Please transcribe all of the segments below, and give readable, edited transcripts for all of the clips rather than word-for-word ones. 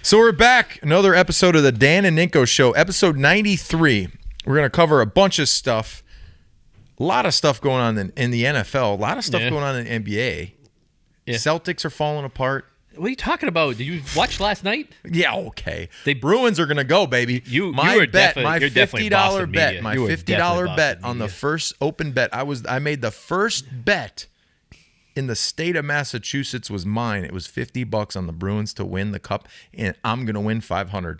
So we're back. Another episode of the Dan and Ninko Show, episode 93. We're going to cover a bunch of stuff. A lot of stuff going on in the NFL. A lot of stuff going on in the NBA. Yeah. Celtics are falling apart. What are you talking about? Did you watch last night? Yeah, okay. The Bruins are going to go, baby. My $50 bet, my $50 bet on the first open bet. I made the first bet in the state of Massachusetts was mine. It was $50 on the Bruins to win the cup, and I'm going to win $500.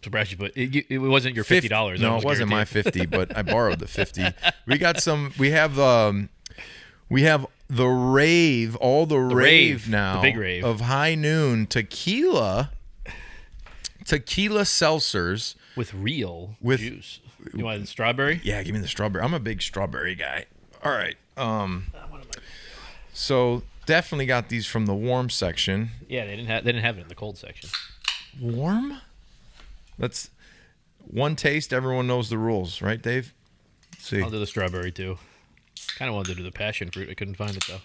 Surprised you, but it wasn't your $50. No, it wasn't my 50, but I borrowed the 50. We got some. We have the rave, rave now, the big rave of High Noon tequila seltzers with real juice. You want the strawberry? Yeah, give me the strawberry. I'm a big strawberry guy. All right. So definitely got these from the warm section. Yeah, they didn't have it in the cold section. Warm? That's one taste. Everyone knows the rules, right, Dave? Let's see. I'll do the strawberry too. Kind of wanted to do the passion fruit. I couldn't find it though.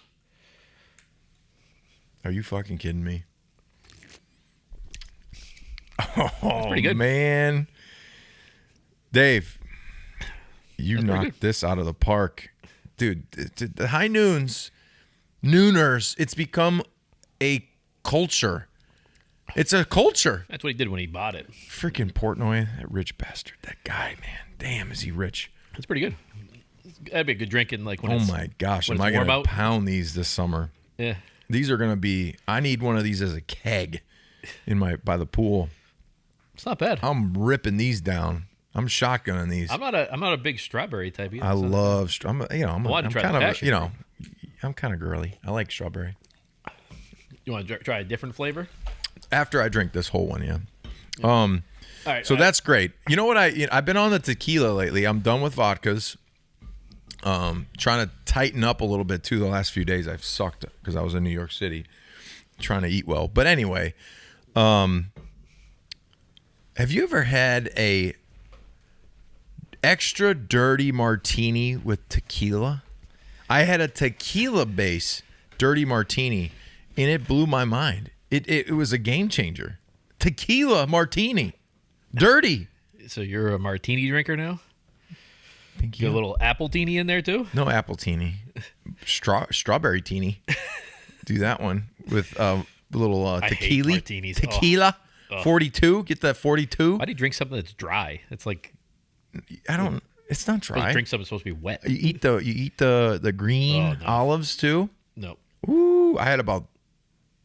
Are you fucking kidding me? Oh, pretty good, man. Dave, you knocked this out of the park. Dude, the High Nooners, it's become a culture. It's a culture. That's what he did when he bought it. Freaking Portnoy, that rich bastard. That guy, man. Damn, is he rich. That's pretty good. That'd be a good drinking, like when oh my gosh, am I going to pound these this summer? Yeah. These are going to be, I need one of these as a keg by the pool. It's not bad. I'm ripping these down. I'm shotgunning these. I'm not a big strawberry type either. I love strawberry. I'm kind of girly. I like strawberry. You want to try a different flavor? After I drink this whole one, yeah. All right. So that's great. You know what? I've been on the tequila lately. I'm done with vodkas. Trying to tighten up a little bit too. The last few days I've sucked because I was in New York City trying to eat well. But anyway, have you ever had a extra dirty martini with tequila? I had a tequila base dirty martini, and it blew my mind. It was a game changer. Tequila martini, dirty. So you're a martini drinker now? Thank you. Get a little apple teeny in there too? No apple teeny, strawberry teeny. Do that one with a little tequila. Tequila, 42. Get that 42. Why do you drink something that's dry? It's like It's not dry. Drink something that's supposed to be wet. You eat the green olives too. No. Ooh, I had about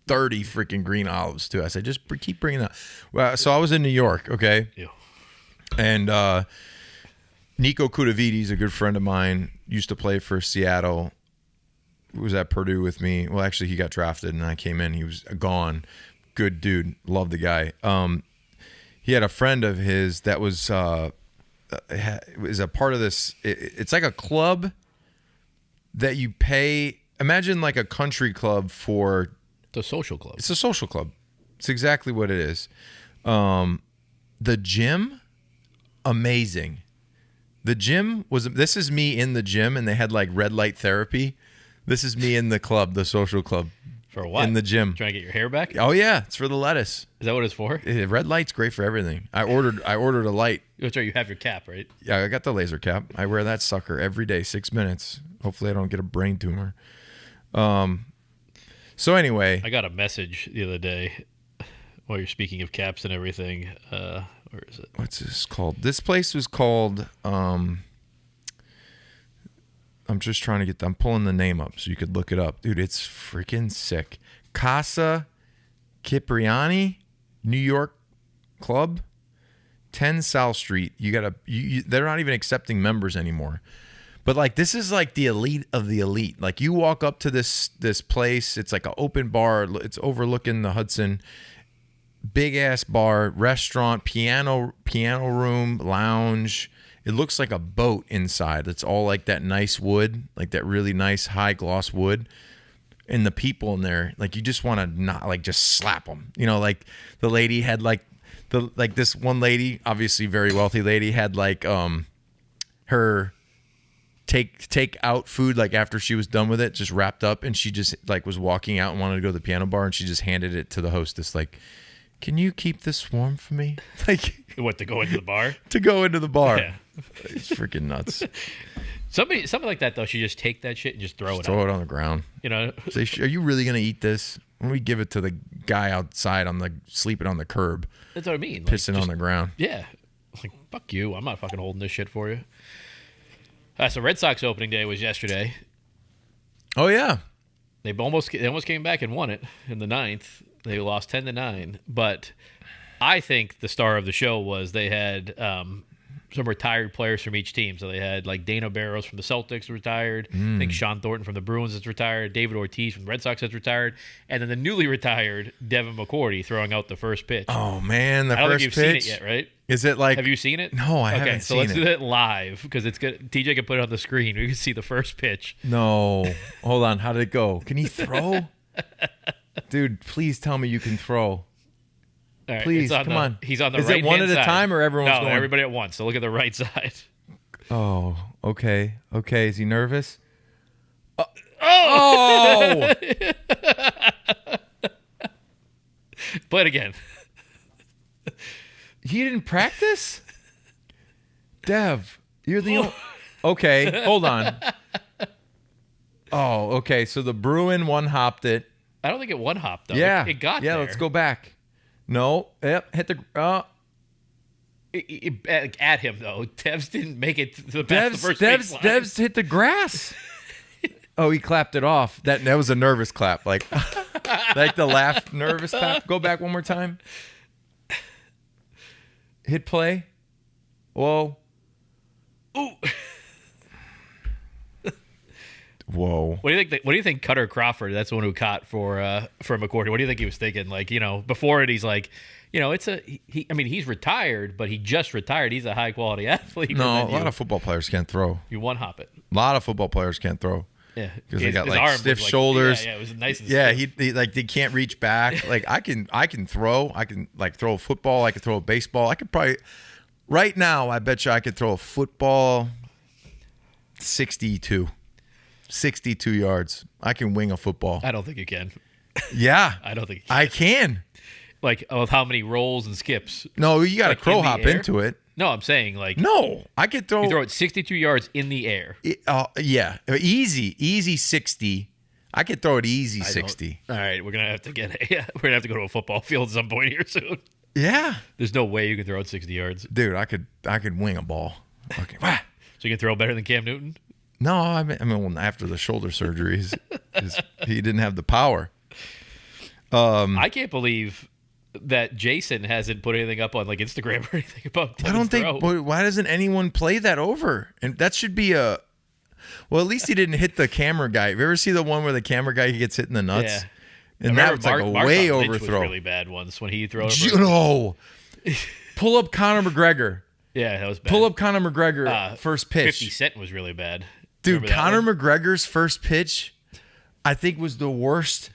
30 freaking green olives too. I said, just keep bringing that. Well, so I was in New York, okay? Yeah. And Nico Kudavides, a good friend of mine, used to play for Seattle. He was at Purdue with me. Well, actually, he got drafted, and I came in. He was gone. Good dude. Loved the guy. He had a friend of his that was a part of this. It's like a club that you pay. Imagine like a country club for... It's a social club. It's a social club. It's exactly what it is. The gym, amazing. The gym this is me in the gym, and they had like red light therapy. This is me in the club, the social club. For what? In the gym. Trying to get your hair back? Oh yeah, it's for the lettuce. Is that what it's for? Red light's great for everything. I ordered a light. That's right, you have your cap, right? Yeah, I got the laser cap. I wear that sucker every day, 6 minutes. Hopefully I don't get a brain tumor. So anyway, I got a message the other day while you're speaking of caps and everything. Where is it? What's this called? This place was called. I'm just trying to I'm pulling the name up so you could look it up, dude. It's freaking sick. Casa Cipriani, New York Club, 10 South Street. They're not even accepting members anymore. But like this is like the elite of the elite. Like you walk up to this place, it's like an open bar. It's overlooking the Hudson. Big ass bar, restaurant, piano room, lounge. It looks like a boat inside. It's all like that nice wood, like that really nice high gloss wood. And the people in there, like you just want to not like just slap them. You know, like the lady had this one lady, obviously very wealthy lady, had like her take out food like after she was done with it, just wrapped up, and she just like was walking out and wanted to go to the piano bar, and she just handed it to the hostess like, can you keep this warm for me? Like, What, to go into the bar? to go into the bar. Yeah. It's freaking nuts. Something like that, though, should just take that shit and just throw it Throw out. it on the ground. You know? Say, are you really going to eat this? When we give it to the guy outside sleeping on the curb, That's what I mean. pissing on the ground. Yeah. Like, fuck you. I'm not fucking holding this shit for you. So Red Sox opening day was yesterday. Oh, yeah. They almost came back and won it in the ninth. They lost 10-9. But I think the star of the show was they had some retired players from each team. So they had like Dana Barros from the Celtics retired. I think Sean Thornton from the Bruins is retired. David Ortiz from the Red Sox is retired. And then the newly retired Devin McCourty throwing out the first pitch. Oh, man. I don't think you've seen it yet, right? Is it like... Have you seen it? No, I haven't seen it. Okay, so let's do that live because it's good. TJ can put it on the screen. We can see the first pitch. No. Hold on. How did it go? Can he throw? Dude, please tell me you can throw. All right, Please, come on. He's on the Is right it one hand at a side. time or everyone's No, going? everybody at once. So look at the right side. Oh, okay. Okay. Is he nervous? Oh! Play it again. He didn't practice? Dev, you're the only... Okay, hold on. Oh, okay. So the Bruin one-hopped it. I don't think it one-hopped, though. Yeah. It got there. Yeah, let's go back. No. Yep. Hit the... At him, though. Devs didn't make it to the past the first base line. Devs hit the grass. Oh, he clapped it off. That was a nervous clap. Like the laugh nervous clap. Go back one more time. Hit play. Whoa. Ooh. Whoa. What do you think Cutter Crawford, that's the one who caught for McCourty, what do you think he was thinking? Like, before it, he's like, he's retired, but he just retired. He's a high-quality athlete. No, a lot of football players can't throw. You one-hop it. A lot of football players can't throw. Yeah. Because they got his like arm stiff was shoulders. Yeah, it was nice and yeah, stiff. he like they can't reach back. Like I can throw. I can like throw a football. I can throw a baseball. I could probably right now. I bet you I could throw a football 62 yards. I can wing a football. I don't think you can. Yeah, I don't think you can. I can. Like, of how many rolls and skips? No, you got to Like crow in the hop air? into it. No, I'm saying like No, I could throw. you throw it 62 yards in the air. Yeah, easy 60. I could throw it easy 60. All right, we're gonna have to go to a football field at some point here soon. Yeah, There's no way you can throw it 60 yards. dude, I could wing a ball. Okay. So you can throw better than Cam Newton? No, I mean, after the shoulder surgeries, he didn't have the power. I can't believe that Jason hasn't put anything up on like Instagram or anything about Devin's I don't think. throw. Why doesn't anyone play that over? And that should be a. Well, at least he didn't hit the camera guy. Have you ever see the one where the camera guy gets hit in the nuts? Yeah. And that was like a way Marshawn Lynch overthrow. was really bad once when he threw it. No. Pull up Conor McGregor. Yeah, that was bad. Pull up Conor McGregor first pitch. 50 Cent was really bad. Dude, Remember that Conor one? McGregor's first pitch, I think was the worst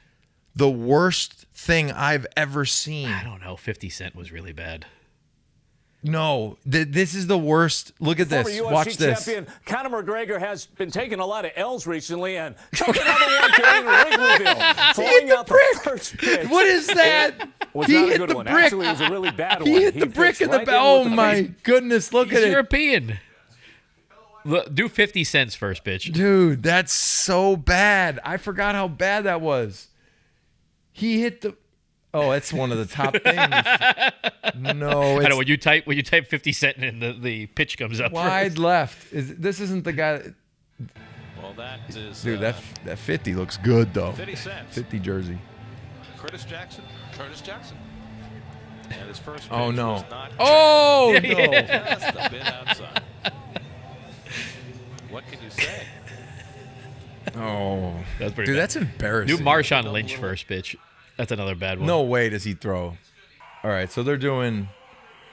thing I've ever seen. I don't know. 50 Cent was really bad. No, this is the worst. Look at this. Former UFC Watch this. champion Conor McGregor has been taking a lot of L's recently and took another one today in Wrigleyville. Throwing out the first pitch. What is that? Was He not a hit good the one. brick. Actually, it was a really bad one. He hit the brick fits in the right back. in Oh with the my face. goodness! Look He's at it, European. Look, do 50 Cent's first pitch. dude. That's so bad. I forgot how bad that was. He hit the. Oh, that's one of the top things. No, I know it's when you type 50 Cent and the pitch comes up. wide first. left. This isn't the guy. Well, that is Dude, that 50 looks good though. 50 cents. 50 jersey. Curtis Jackson. And his first Oh pitch no. was not Oh no. just a bit outside. What can you say? Oh, That's pretty dude, bad. that's embarrassing. New Marshawn Lynch first pitch. That's another bad one. No way does he throw. All right, so they're doing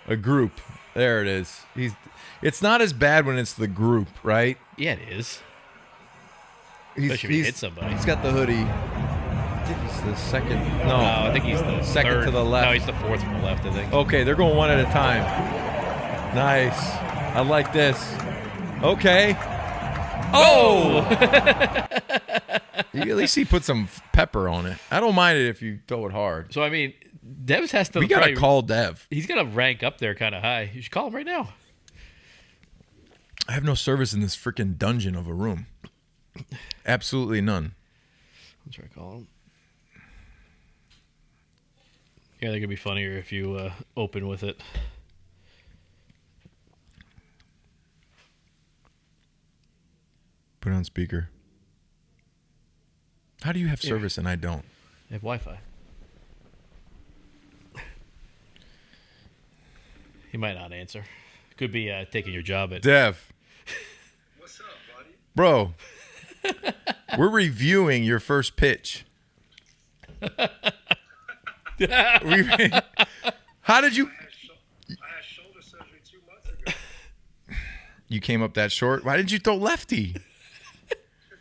a group. There it is. It's not as bad when it's the group, right? Yeah, it is. He's, Especially if you hit somebody. He's got the hoodie. I think he's the second. No, No, I think he's the Second third. to the left. No, he's the fourth from the left, I think. Okay, they're going one at a time. Nice. I like this. Okay. Oh! At least he put some pepper on it. I don't mind it if you throw it hard. So, I mean, Dev's has to. We gotta probably- call Dev. He's gonna rank up there kind of high. You should call him right now. I have no service in this freaking dungeon of a room. Absolutely none. Let's try to call him. Yeah, they're gonna be funnier if you open with it. Put it on speaker. How do you have service and I don't? They have Wi-Fi. He might not answer. Could be taking your job at. Dev, What's up, buddy? bro, we're reviewing your first pitch. How did you? I had shoulder surgery 2 months ago. You came up that short. Why didn't you throw lefty? Because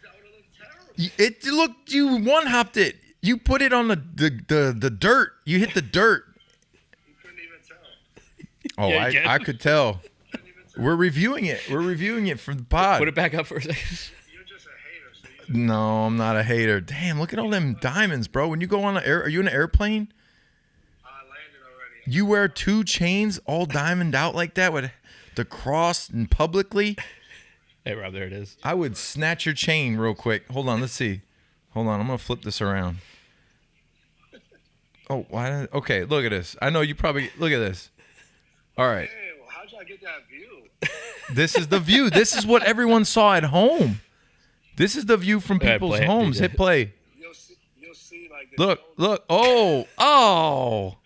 that would have looked terrible. It looked. You one hopped it. You put it on the dirt. You hit the dirt. You couldn't even tell. Oh, Yeah, you can. I could tell. Couldn't even tell. We're reviewing it. We're reviewing it for the pod. Put it back up for a second. You're just a hater. So you No, I'm not a hater. Damn, look at all them diamonds, bro. When you go on are you in an airplane? I landed already. You wear 2 chains all diamond out like that with the cross and publicly? Hey, Rob, there it is. I would snatch your chain real quick. Hold on, let's see. Hold on, I'm gonna flip this around. Oh, why? Okay, look at this. I know you probably look at this. All right, Hey, well, how'd y'all get that view? this is the view. This is what everyone saw at home. This is the view from ahead, people's play it. homes. Hit play. You'll see like the Look, shoulder- look. Oh.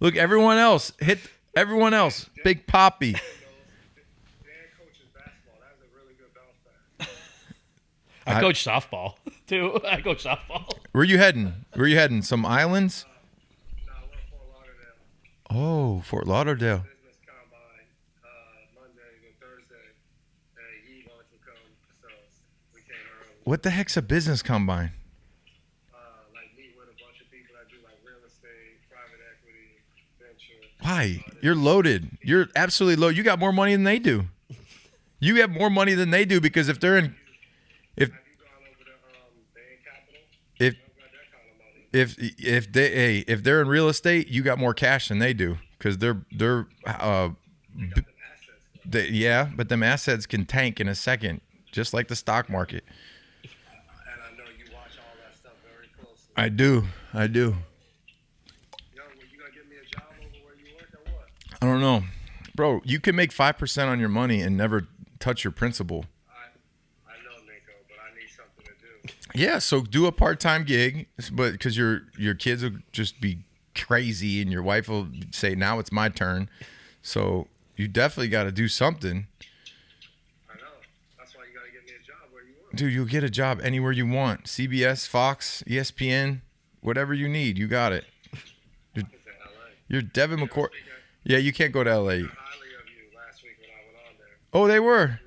Look, everyone else. Hit everyone else. Big Poppy. Dan coaches basketball. That was a really good bounce back. I coach softball too. I coach softball. Where you heading? Where you heading? Some islands? Nah, we're in Fort Lauderdale. Oh, Fort Lauderdale. Business combine Monday to Thursday. And he wanted to come, so we came early. What the heck's a business combine? Like meet with a bunch of people that do like real estate, private equity, venture. Why? You're loaded. You're absolutely loaded. You got more money than they do. You have more money than they do because if they're in, if Have you gone over to Bain Capital? if They don't got that kind of money. if they're in real estate, you got more cash than they do because they're Them assets. Though. yeah, but them assets can tank in a second, just like the stock market. And I know you watch all that stuff very closely. I do. Yo, well, you gonna give me a job over where you work or what? I don't know, bro. You can make 5% on your money and never touch your principal. I know, Ninko, but I need something to do. Yeah, so do a part-time gig, but because your kids will just be crazy and your wife will say, now it's my turn. So you definitely got to do something. I know. That's why you gotta give me a job where you work. Dude, you'll get a job anywhere you want. CBS, Fox, ESPN, whatever you need, you got it. It's in LA. You're Devin McCourty. Yeah, you can't go to LA. Highly of you last week when I went on there. Oh, they were.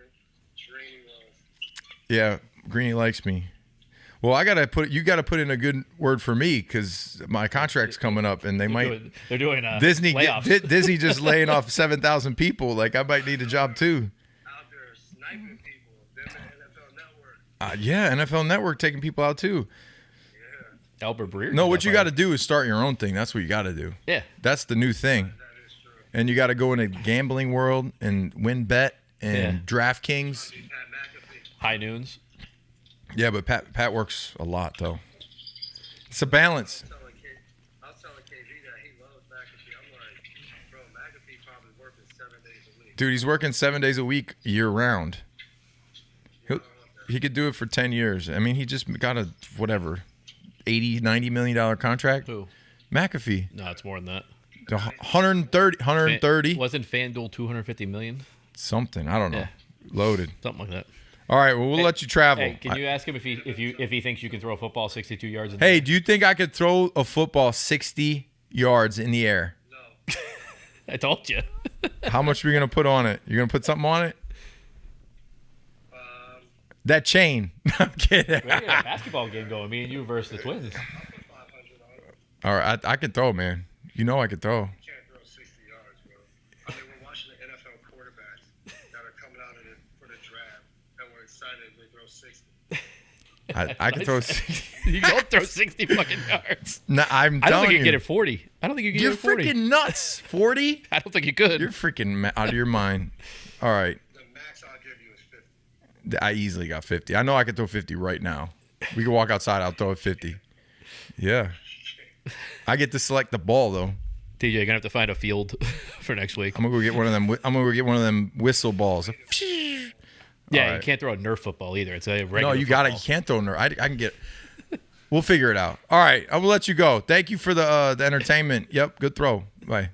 Dreamy was. Yeah, Greeny likes me. Well, you got to put in a good word for me because my contract's coming up and they might. They're doing Disney layoffs. Disney just laying off 7,000 people. Like I might need a job too. Out there sniping people. Them at NFL Network. Yeah, NFL Network taking people out too. Yeah, Albert Breer. No, what you got to do is start your own thing. That's what you got to do. Yeah. That's the new thing. that is true. And you got to go in a gambling world and win bet and Yeah. DraftKings. Pat McAfee. High noons. Yeah, but Pat works a lot though. It's a balance. I was telling KB that he loves McAfee. I'm like, bro, McAfee probably working 7 days a week. Dude, he's working 7 days a week year round. He could do it for 10 years. I mean, he just got a whatever 80, 90 million dollar contract. Who? McAfee. No, it's more than that. The 130 Wasn't FanDuel 250 million? something. I don't know. Yeah. Loaded. Something like that. All right, well, we'll let you travel. Hey, can you ask him if he thinks you can throw a football 62 yards? Hey, do you think I could throw a football 60 yards in the air? No. I told you. How much are we going to put on it? You're going to put something on it? Um, That chain. I'm kidding. We got a basketball game going. Me and you versus the Twins. I'll put 500 on it. All right, I can throw, man. You know I can throw. You can't throw 60 yards, bro. I mean, we're watching the NFL quarterbacks that are coming out for the draft, and we're excited if they throw 60. I can throw. You You don't throw 60 fucking yards. No, I'm I don't telling think you you. can get it 40. I don't think you can You're get it 40. freaking nuts. 40? I don't think you could. You're freaking out of your mind. All right. The max I'll give you is 50. I easily got 50. I know I can throw 50 right now. We can walk outside. I'll throw it 50. Yeah. I get to select the ball, though. TJ, you're going to have to find a field for next week. I'm going to go get one of them. I'm going to go get one of them whistle balls. Yeah, All you right. can't throw a Nerf football either. It's a regular No, you got it. football. You can't throw nerve. I can get We'll figure it out. All right. I will let you go. Thank you for the entertainment. Yep. Good throw. Bye.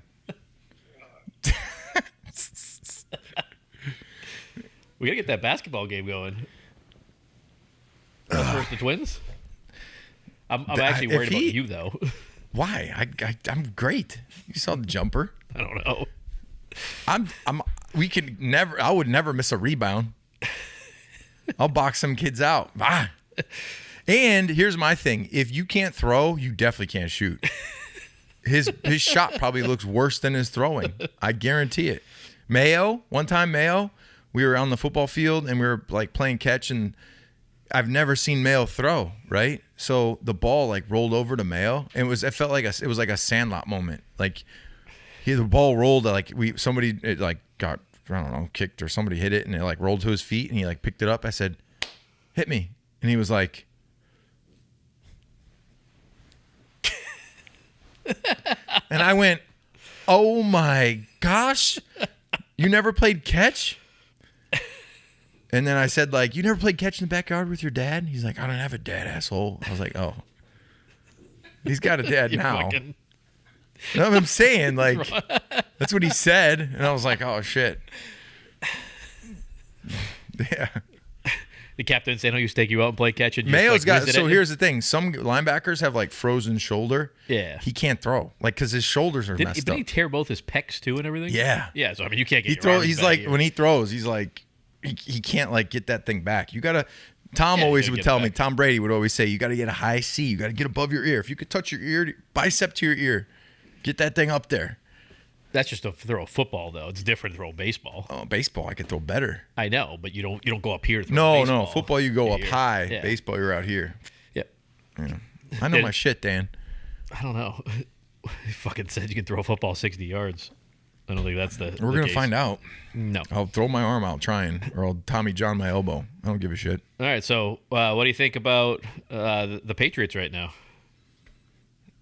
We got to get that basketball game going. Versus the Twins? I'm actually worried about you, though. Why? I'm great. You saw the jumper. I don't know. I would never miss a rebound. I'll box some kids out. Ah. And here's my thing. If you can't throw, you definitely can't shoot. His shot probably looks worse than his throwing. I guarantee it. One time Mayo, we were on the football field and we were like playing catch, and I've never seen Mayo throw, right? So the ball like rolled over to Mayo, and it felt like it was like a Sandlot moment. Like the ball rolled, like somebody got, I don't know, kicked or somebody hit it, and it like rolled to his feet, and he like picked it up. I said, "Hit me," and he was like, and I went, "Oh my gosh, you never played catch?" And then I said, like, "You never played catch in the backyard with your dad?" He's like, "I don't have a dad, asshole." I was like, "Oh, he's got a dad now." Fucking... You know what I'm saying? Like, that's what he said. And I was like, "Oh, shit." Yeah. The captain in San Jose used to take you out and play catch. And Mayo's just, got, visit so it. here's the thing. Some linebackers have, like, frozen shoulder. Yeah. He can't throw. Like, because his shoulders are messed Didn't up. he tear both his pecs, too, and everything? Yeah. Yeah, so, I mean, you can't get your arms He's back like, here. when he throws, he's like, he can't, like, get that thing back. You got to, Tom Yeah, you always gotta would get it tell me, back. Tom Brady would always say, you got to get a high C. You got to get above your ear. If you could touch your ear, bicep to your ear, get that thing up there. That's just to throw a football, though. It's different to throw a baseball. Oh, baseball, I could throw better. I know, but you don't go up here to throw a No, baseball. no. Football, you go up Here. high. Yeah. Baseball, you're out here. Yeah. I know my shit, Dan. I don't know. He fucking said you can throw a football 60 yards. I don't think that's the We're going to case. find out. No. I'll throw my arm out trying, or I'll Tommy John my elbow. I don't give a shit. All right, so what do you think about the Patriots right now?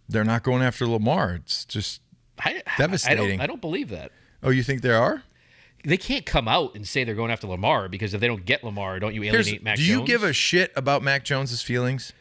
They're not going after Lamar. It's just devastating. I don't believe that. Oh, you think they are? They can't come out and say they're going after Lamar, because if they don't get Lamar, don't you alienate Mac Do Jones? you give a shit about Mac Jones's feelings?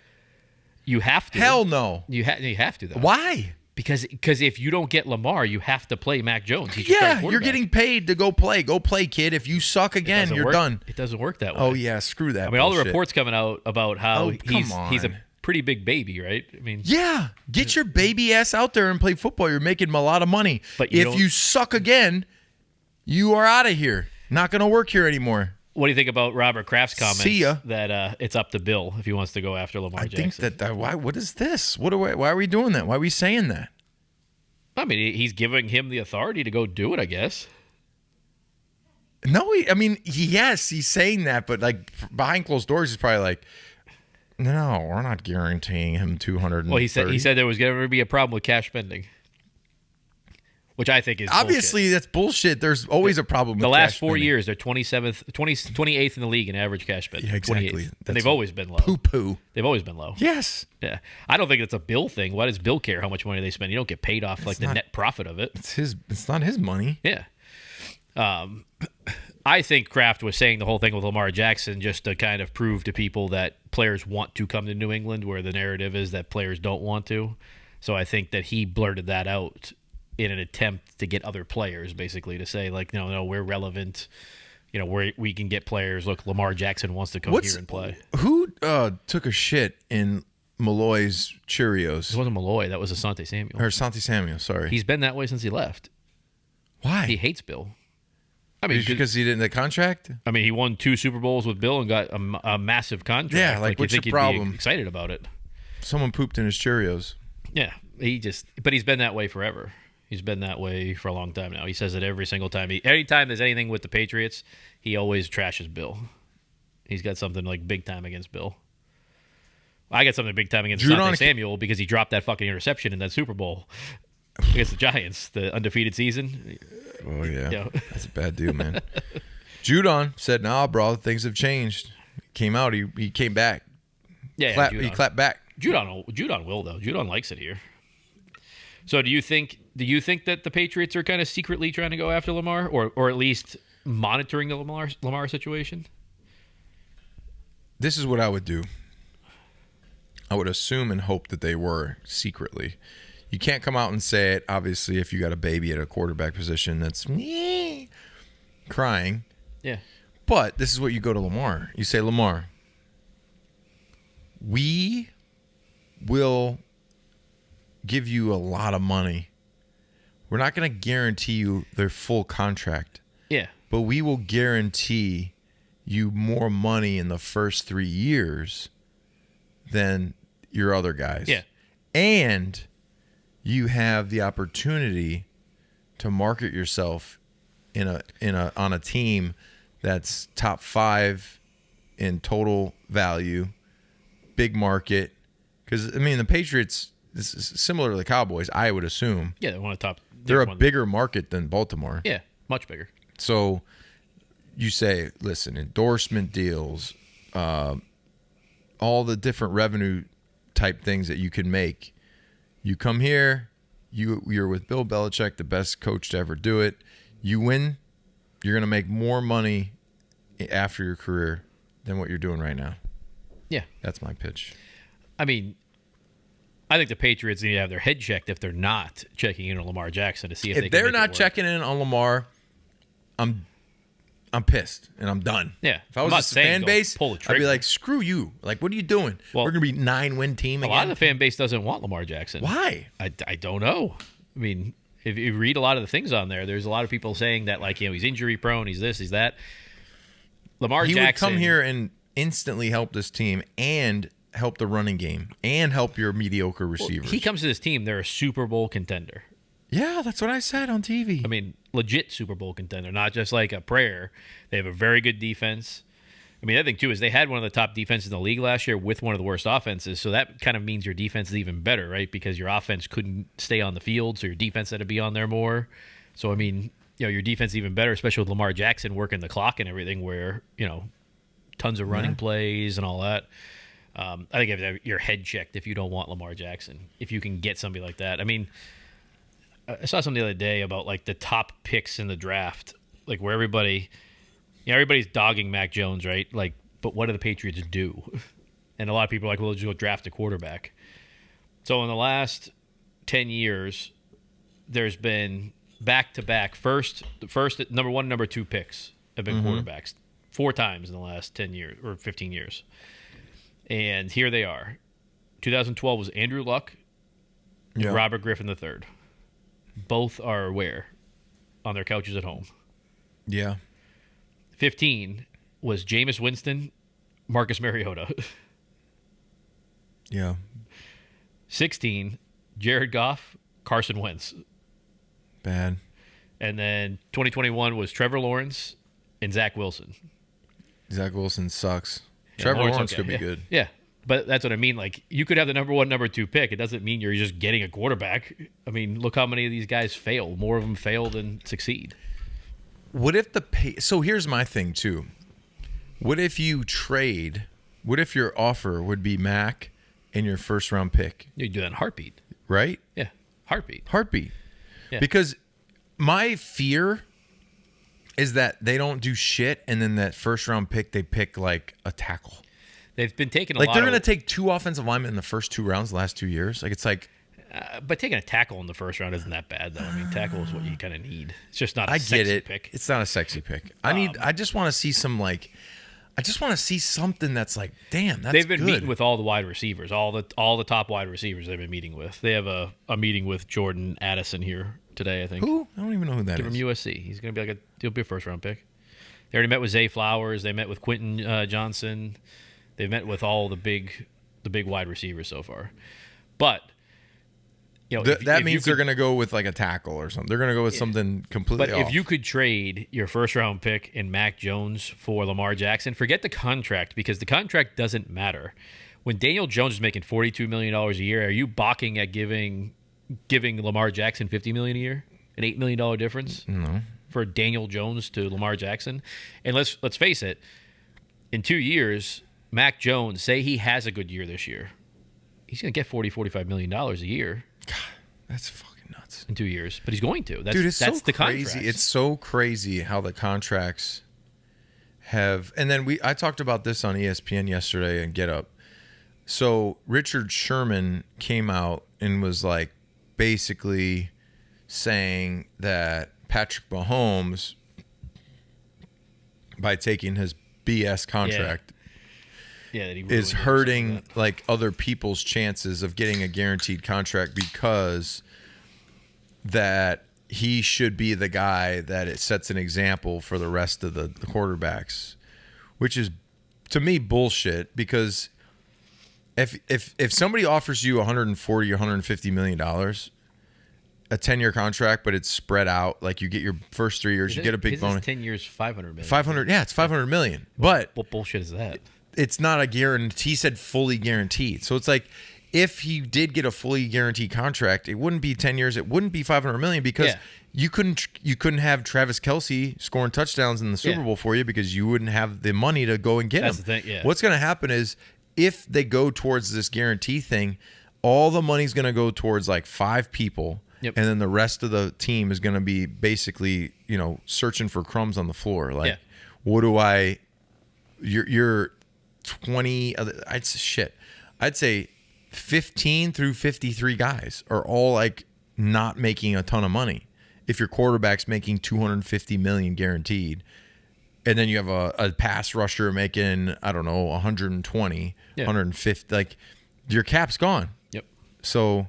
You have to. Hell no. You have to, though. Why? Because if you don't get Lamar, you have to play Mac Jones. He's your Yeah, starting you're quarterback. getting paid to go play. Go play, kid. If you suck It again, doesn't you're work- done. It doesn't work that way. Oh, yeah, screw that I mean, all the bullshit. reports coming out about how Oh, he's come a on. pretty big baby, right? I mean, Yeah, get your baby ass out there and play football. You're making a lot of money. But you if don't- you suck again, you are out of here. Not going to work here anymore. what do you think about Robert Kraft's comments? See ya. That it's up to Bill if he wants to go after Lamar I Jackson. think that why? What is this? Why are we doing that? Why are we saying that? I mean, he's giving him the authority to go do it, I guess. No, yes, he's saying that, but like behind closed doors, he's probably like, "No, we're not guaranteeing him 200." Well, he said there was going to be a problem with cash spending, which I think is obviously that's bullshit. There's always a problem. With the last cash 4 spending. years. They're 28th in the league in average cash spending. Yeah, exactly. 28th. That's And they've always been low. Poo. They've always been low. Yes, Yeah, I don't think it's a Bill thing. Why does Bill care how much money they spend? You don't get paid off like the net profit of it. it's not his money. Yeah. I think Kraft was saying the whole thing with Lamar Jackson just to kind of prove to people that players want to come to New England, where the narrative is that players don't want to. So I think that he blurted that out in an attempt to get other players, basically, to say, like, no, we're relevant. You know, we can get players. Look, Lamar Jackson wants to come here and play. Who took a shit in Malloy's It Cheerios? wasn't Malloy. That was Asante Samuel. Or Santi Samuel, sorry. He's been that way since he left. Why? He hates Bill. I mean, Because he didn't the contract? he won 2 Super Bowls with Bill and got a massive contract. Yeah, like, what's you think your he'd problem? be excited about it. Someone pooped in his Cheerios. Yeah, but he's been that way forever. He's been that way for a long time now. He says it every single time. Anytime there's anything with the Patriots, he always trashes Bill. He's got something like big time against Bill. I got something big time against Judon Asante Samuel because he dropped that fucking interception in that Super Bowl against the Giants, the undefeated season. Oh, yeah. You know. That's a bad dude, man. Judon said, nah, bro, things have changed. Came out. He came back. Yeah, He clapped back. Judon will, though. Judon likes it here. So do you think that the Patriots are kind of secretly trying to go after Lamar, or at least monitoring the Lamar situation? This is what I would do. I would assume and hope that they were secretly. You can't come out and say it, obviously, if you got a baby at a quarterback position that's crying. Yeah. But this is what you go to Lamar. You say, Lamar, we will give you a lot of money. We're not going to guarantee you their full contract. Yeah. But we will guarantee you more money in the first 3 years than your other guys. Yeah. And you have the opportunity to market yourself on a team that's top 5 in total value, big market. Because, I mean, the Patriots, this is similar to the Cowboys, I would assume. Yeah, they want to top. They're a bigger market than Baltimore. Yeah, much bigger. So you say, listen, endorsement deals, all the different revenue type things that you can make. You come here, you're with Bill Belichick, the best coach to ever do it. You win, you're going to make more money after your career than what you're doing right now. Yeah. That's my pitch. I mean, I think the Patriots need to have their head checked if they're not checking in on Lamar Jackson to see if they can they're make it not work. checking in on Lamar, I'm pissed and I'm done. Yeah. If I I'm was not a saying fan go base, pull the I'd be trigger. like, screw you. Like, what are you doing? Well, we're going to be 9-win team A again. lot of the fan base doesn't want Lamar Jackson. Why? I don't know. I mean, if you read a lot of the things on there, there's a lot of people saying that, like, he's injury prone, he's this, he's that. Lamar He Jackson would come here and instantly help this team and help the running game and help your mediocre receivers. He comes to this team, they're a Super Bowl contender. Yeah, that's what I said on TV. I mean, legit Super Bowl contender, not just like a prayer. They have a very good defense. I mean, the other thing, too, is they had one of the top defenses in the league last year with one of the worst offenses. So that kind of means your defense is even better, right? Because your offense couldn't stay on the field, so your defense had to be on there more. So, I mean, your defense is even better, especially with Lamar Jackson working the clock and everything where, tons of running plays and all that. I think you have to have your head checked if you don't want Lamar Jackson, if you can get somebody like that. I mean, I saw something the other day about, like, the top picks in the draft, like, where everybody's dogging Mac Jones, right? Like, but what do the Patriots do? And a lot of people are like, well, just go draft a quarterback. So in the last 10 years, there's been back-to-back first number 1, number 2 picks have been quarterbacks 4 times in the last 10 years or 15 years. And here they are. 2012 was Andrew Luck and Yeah. Robert Griffin III. Both are where? On their couches at home. Yeah. 15 was Jameis Winston, Marcus Mariota. Yeah. 16, Jared Goff, Carson Wentz. Bad. And then 2021 was Trevor Lawrence and Zach Wilson. Zach Wilson sucks. Yeah, Trevor Lawrence okay. could be Yeah. good. Yeah. But that's what I mean. Like, you could have the number 1, number 2 pick. It doesn't mean you're just getting a quarterback. I mean, look how many of these guys fail. More of them fail than succeed. What if so here's my thing too. What if you trade? What if your offer would be Mac and your first round pick, You do that in a heartbeat. right? Yeah. Heartbeat. Heartbeat. Yeah. Because my fear is that they don't do shit and then that first round pick they pick like a tackle. They've been taking a Like lot they're of... going to take 2 offensive linemen in the first 2 rounds the last 2 years. Like it's like But taking a tackle in the first round isn't that bad, though. I mean, tackle is what you kind of need. It's just not a I sexy get it. pick. It's not a sexy pick. I just want to see some I just want to see something that's like, damn, that's They've been good. meeting with all the wide receivers, all the top wide receivers they've been meeting with. They have a meeting with Jordan Addison here today, I think. Who? I don't even know who that From is. USC. He's going to be he'll be a first round pick. They already met with Zay Flowers. They met with Quentin Johnson. They've met with all the big wide receivers so far. But That means they're going to go with like a tackle or something. They're going to go with something completely But off. if you could trade your first-round pick in Mac Jones for Lamar Jackson, forget the contract because the contract doesn't matter. When Daniel Jones is making $42 million a year, are you balking at giving Lamar Jackson $50 million a year? An $8 million difference? No. For Daniel Jones to Lamar Jackson? And let's face it, in 2 years, Mac Jones, say he has a good year this year, he's going to get $45 million a year. God, that's fucking nuts. In 2 years. But he's going to. That's so the crazy. contract. It's so crazy how the contracts have. And then I talked about this on ESPN yesterday and Get Up. So Richard Sherman came out and was like basically saying that Patrick Mahomes, by taking his BS contract, that he is ruined hurting like other people's chances of getting a guaranteed contract because that he should be the guy that it sets an example for the rest of the quarterbacks, which is to me bullshit. Because if somebody offers you $140 or $150 million, a 10-year contract, but it's spread out, like you get your first 3 years, you get a big bonus. 10 years, $500 million. 500, yeah, it's $500 million. But What bullshit is that? it's not a guarantee. He said fully guaranteed. So it's like if he did get a fully guaranteed contract, it wouldn't be 10 years. It wouldn't be $500 million because you couldn't have Travis Kelce scoring touchdowns in the Super Bowl for you because you wouldn't have the money to go and get That's him. the thing, yeah. What's going to happen is if they go towards this guarantee thing, all the money's going to go towards like 5 people. Yep. And then the rest of the team is going to be basically, searching for crumbs on the floor. Like, what do I? You're 20. I'd say 15 through 53 guys are all like not making a ton of money. If your quarterback's making $250 million guaranteed, and then you have a pass rusher making 120, 150, like your cap's gone. Yep. So.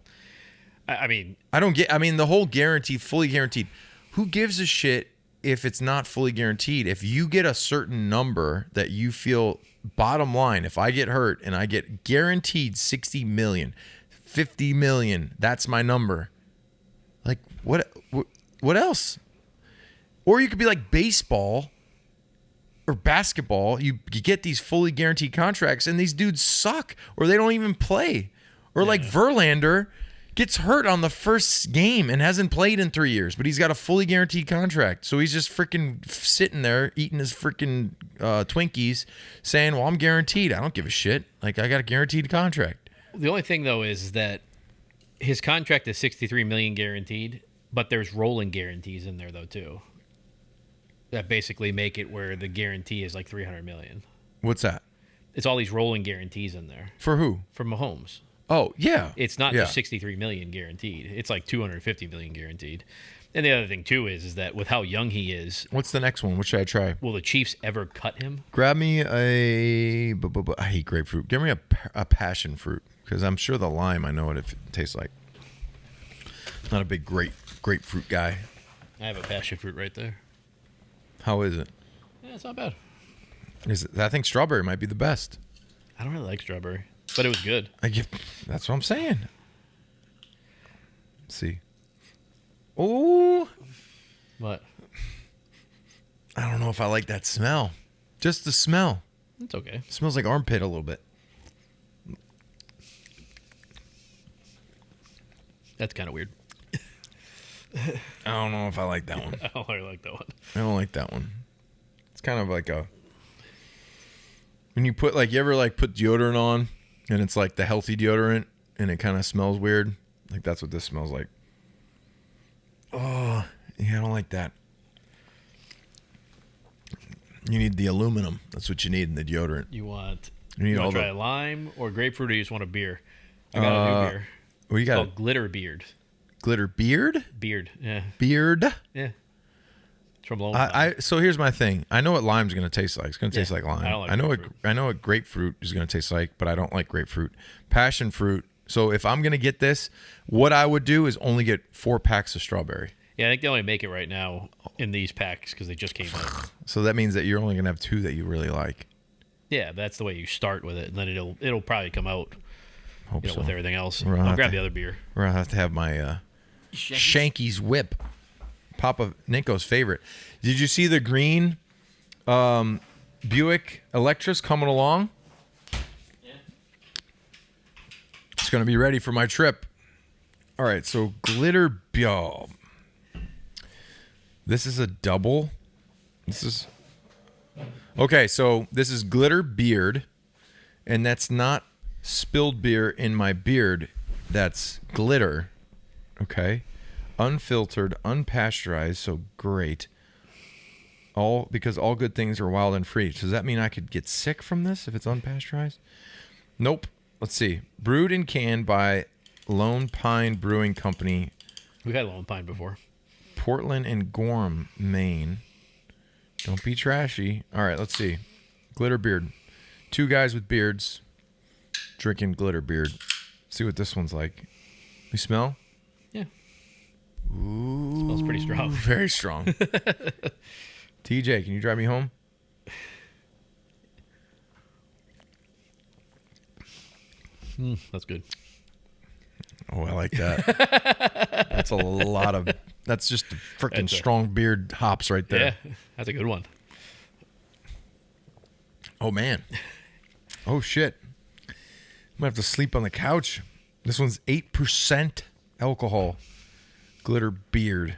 I mean, the whole guarantee, fully guaranteed. Who gives a shit if it's not fully guaranteed? If you get a certain number that you feel, bottom line, if I get hurt and I get guaranteed 60 million, 50 million, that's my number. Like what else? Or you could be like baseball or basketball. You get these fully guaranteed contracts and these dudes suck or they don't even play. Or like Verlander gets hurt on the first game and hasn't played in 3 years, but he's got a fully guaranteed contract. So he's just freaking sitting there eating his freaking Twinkies saying, well, I'm guaranteed. I don't give a shit. Like, I got a guaranteed contract. The only thing, though, is that his contract is $63 million guaranteed, but there's rolling guarantees in there, though, too, that basically make it where the guarantee is like $300 million. What's that? It's all these rolling guarantees in there. For who? For Mahomes. Oh, yeah. It's not just $63 million guaranteed. It's like $250 million guaranteed. And the other thing, too, is that with how young he is. What's the next one? What should I try? Will the Chiefs ever cut him? Grab me I hate grapefruit. Give me a passion fruit because I'm sure the lime, I know what it tastes like. Not a big grapefruit guy. I have a passion fruit right there. How is it? Yeah, it's not bad. I think strawberry might be the best. I don't really like strawberry. But it was good. That's what I'm saying. Let's see. Oh. What? I don't know if I like that smell. Just the smell. It's okay. It smells like armpit a little bit. That's kind of weird. I don't know if I like that one. I don't really like that one. I don't like that one. It's kind of like when you put you ever put deodorant on and it's like the healthy deodorant and it kind of smells weird. Like that's what this smells like. Oh, yeah, I don't like that. You need the aluminum. That's what you need in the deodorant. You want you to try lime or grapefruit, or you just want a beer? I got a new beer. What do you got? It's called Glitter Beard. Glitter Beard? Beard, yeah. Beard? Yeah. It's from Lone So here's my thing. I know what lime's going to taste like. It's going to taste like lime. I don't like I know what grapefruit is going to taste like, but I don't like grapefruit. Passion fruit. So if I'm going to get this, what I would do is only get 4 packs of strawberry. Yeah, I think they only make it right now in these packs because they just came out. So that means that you're only going to have 2 that you really like. Yeah, that's the way you start with it, and then it'll probably come out Hope so. with everything else. We're I'll grab the other beer. We're going to have to have my Shanky's Whip. Papa Ninko's favorite. Did you see the green Buick Electras coming along? It's going to be ready for my trip. All right, so glitter beard. This is a double. Okay, so this is glitter beard, and that's not spilled beer in my beard. That's glitter. Okay, unfiltered, unpasteurized, so great. All because all good things are wild and free. So does that mean I could get sick from this if it's unpasteurized? Nope. Let's see. Brewed and canned by Lone Pine Brewing Company. We've had Lone Pine before. Portland and Gorham, Maine. Don't be trashy. All right, let's see. Glitter beard. Two guys with beards drinking glitter beard. See what this one's like. You smell? Yeah. Ooh. Smells pretty strong. Very strong. TJ, can you drive me home? That's good. Oh, I like that. That's a lot of... That's just a freaking strong beard hops right there. Yeah, that's a good one. Oh, man. Oh, shit. I'm going to have to sleep on the couch. This one's 8% alcohol. Glitter beard.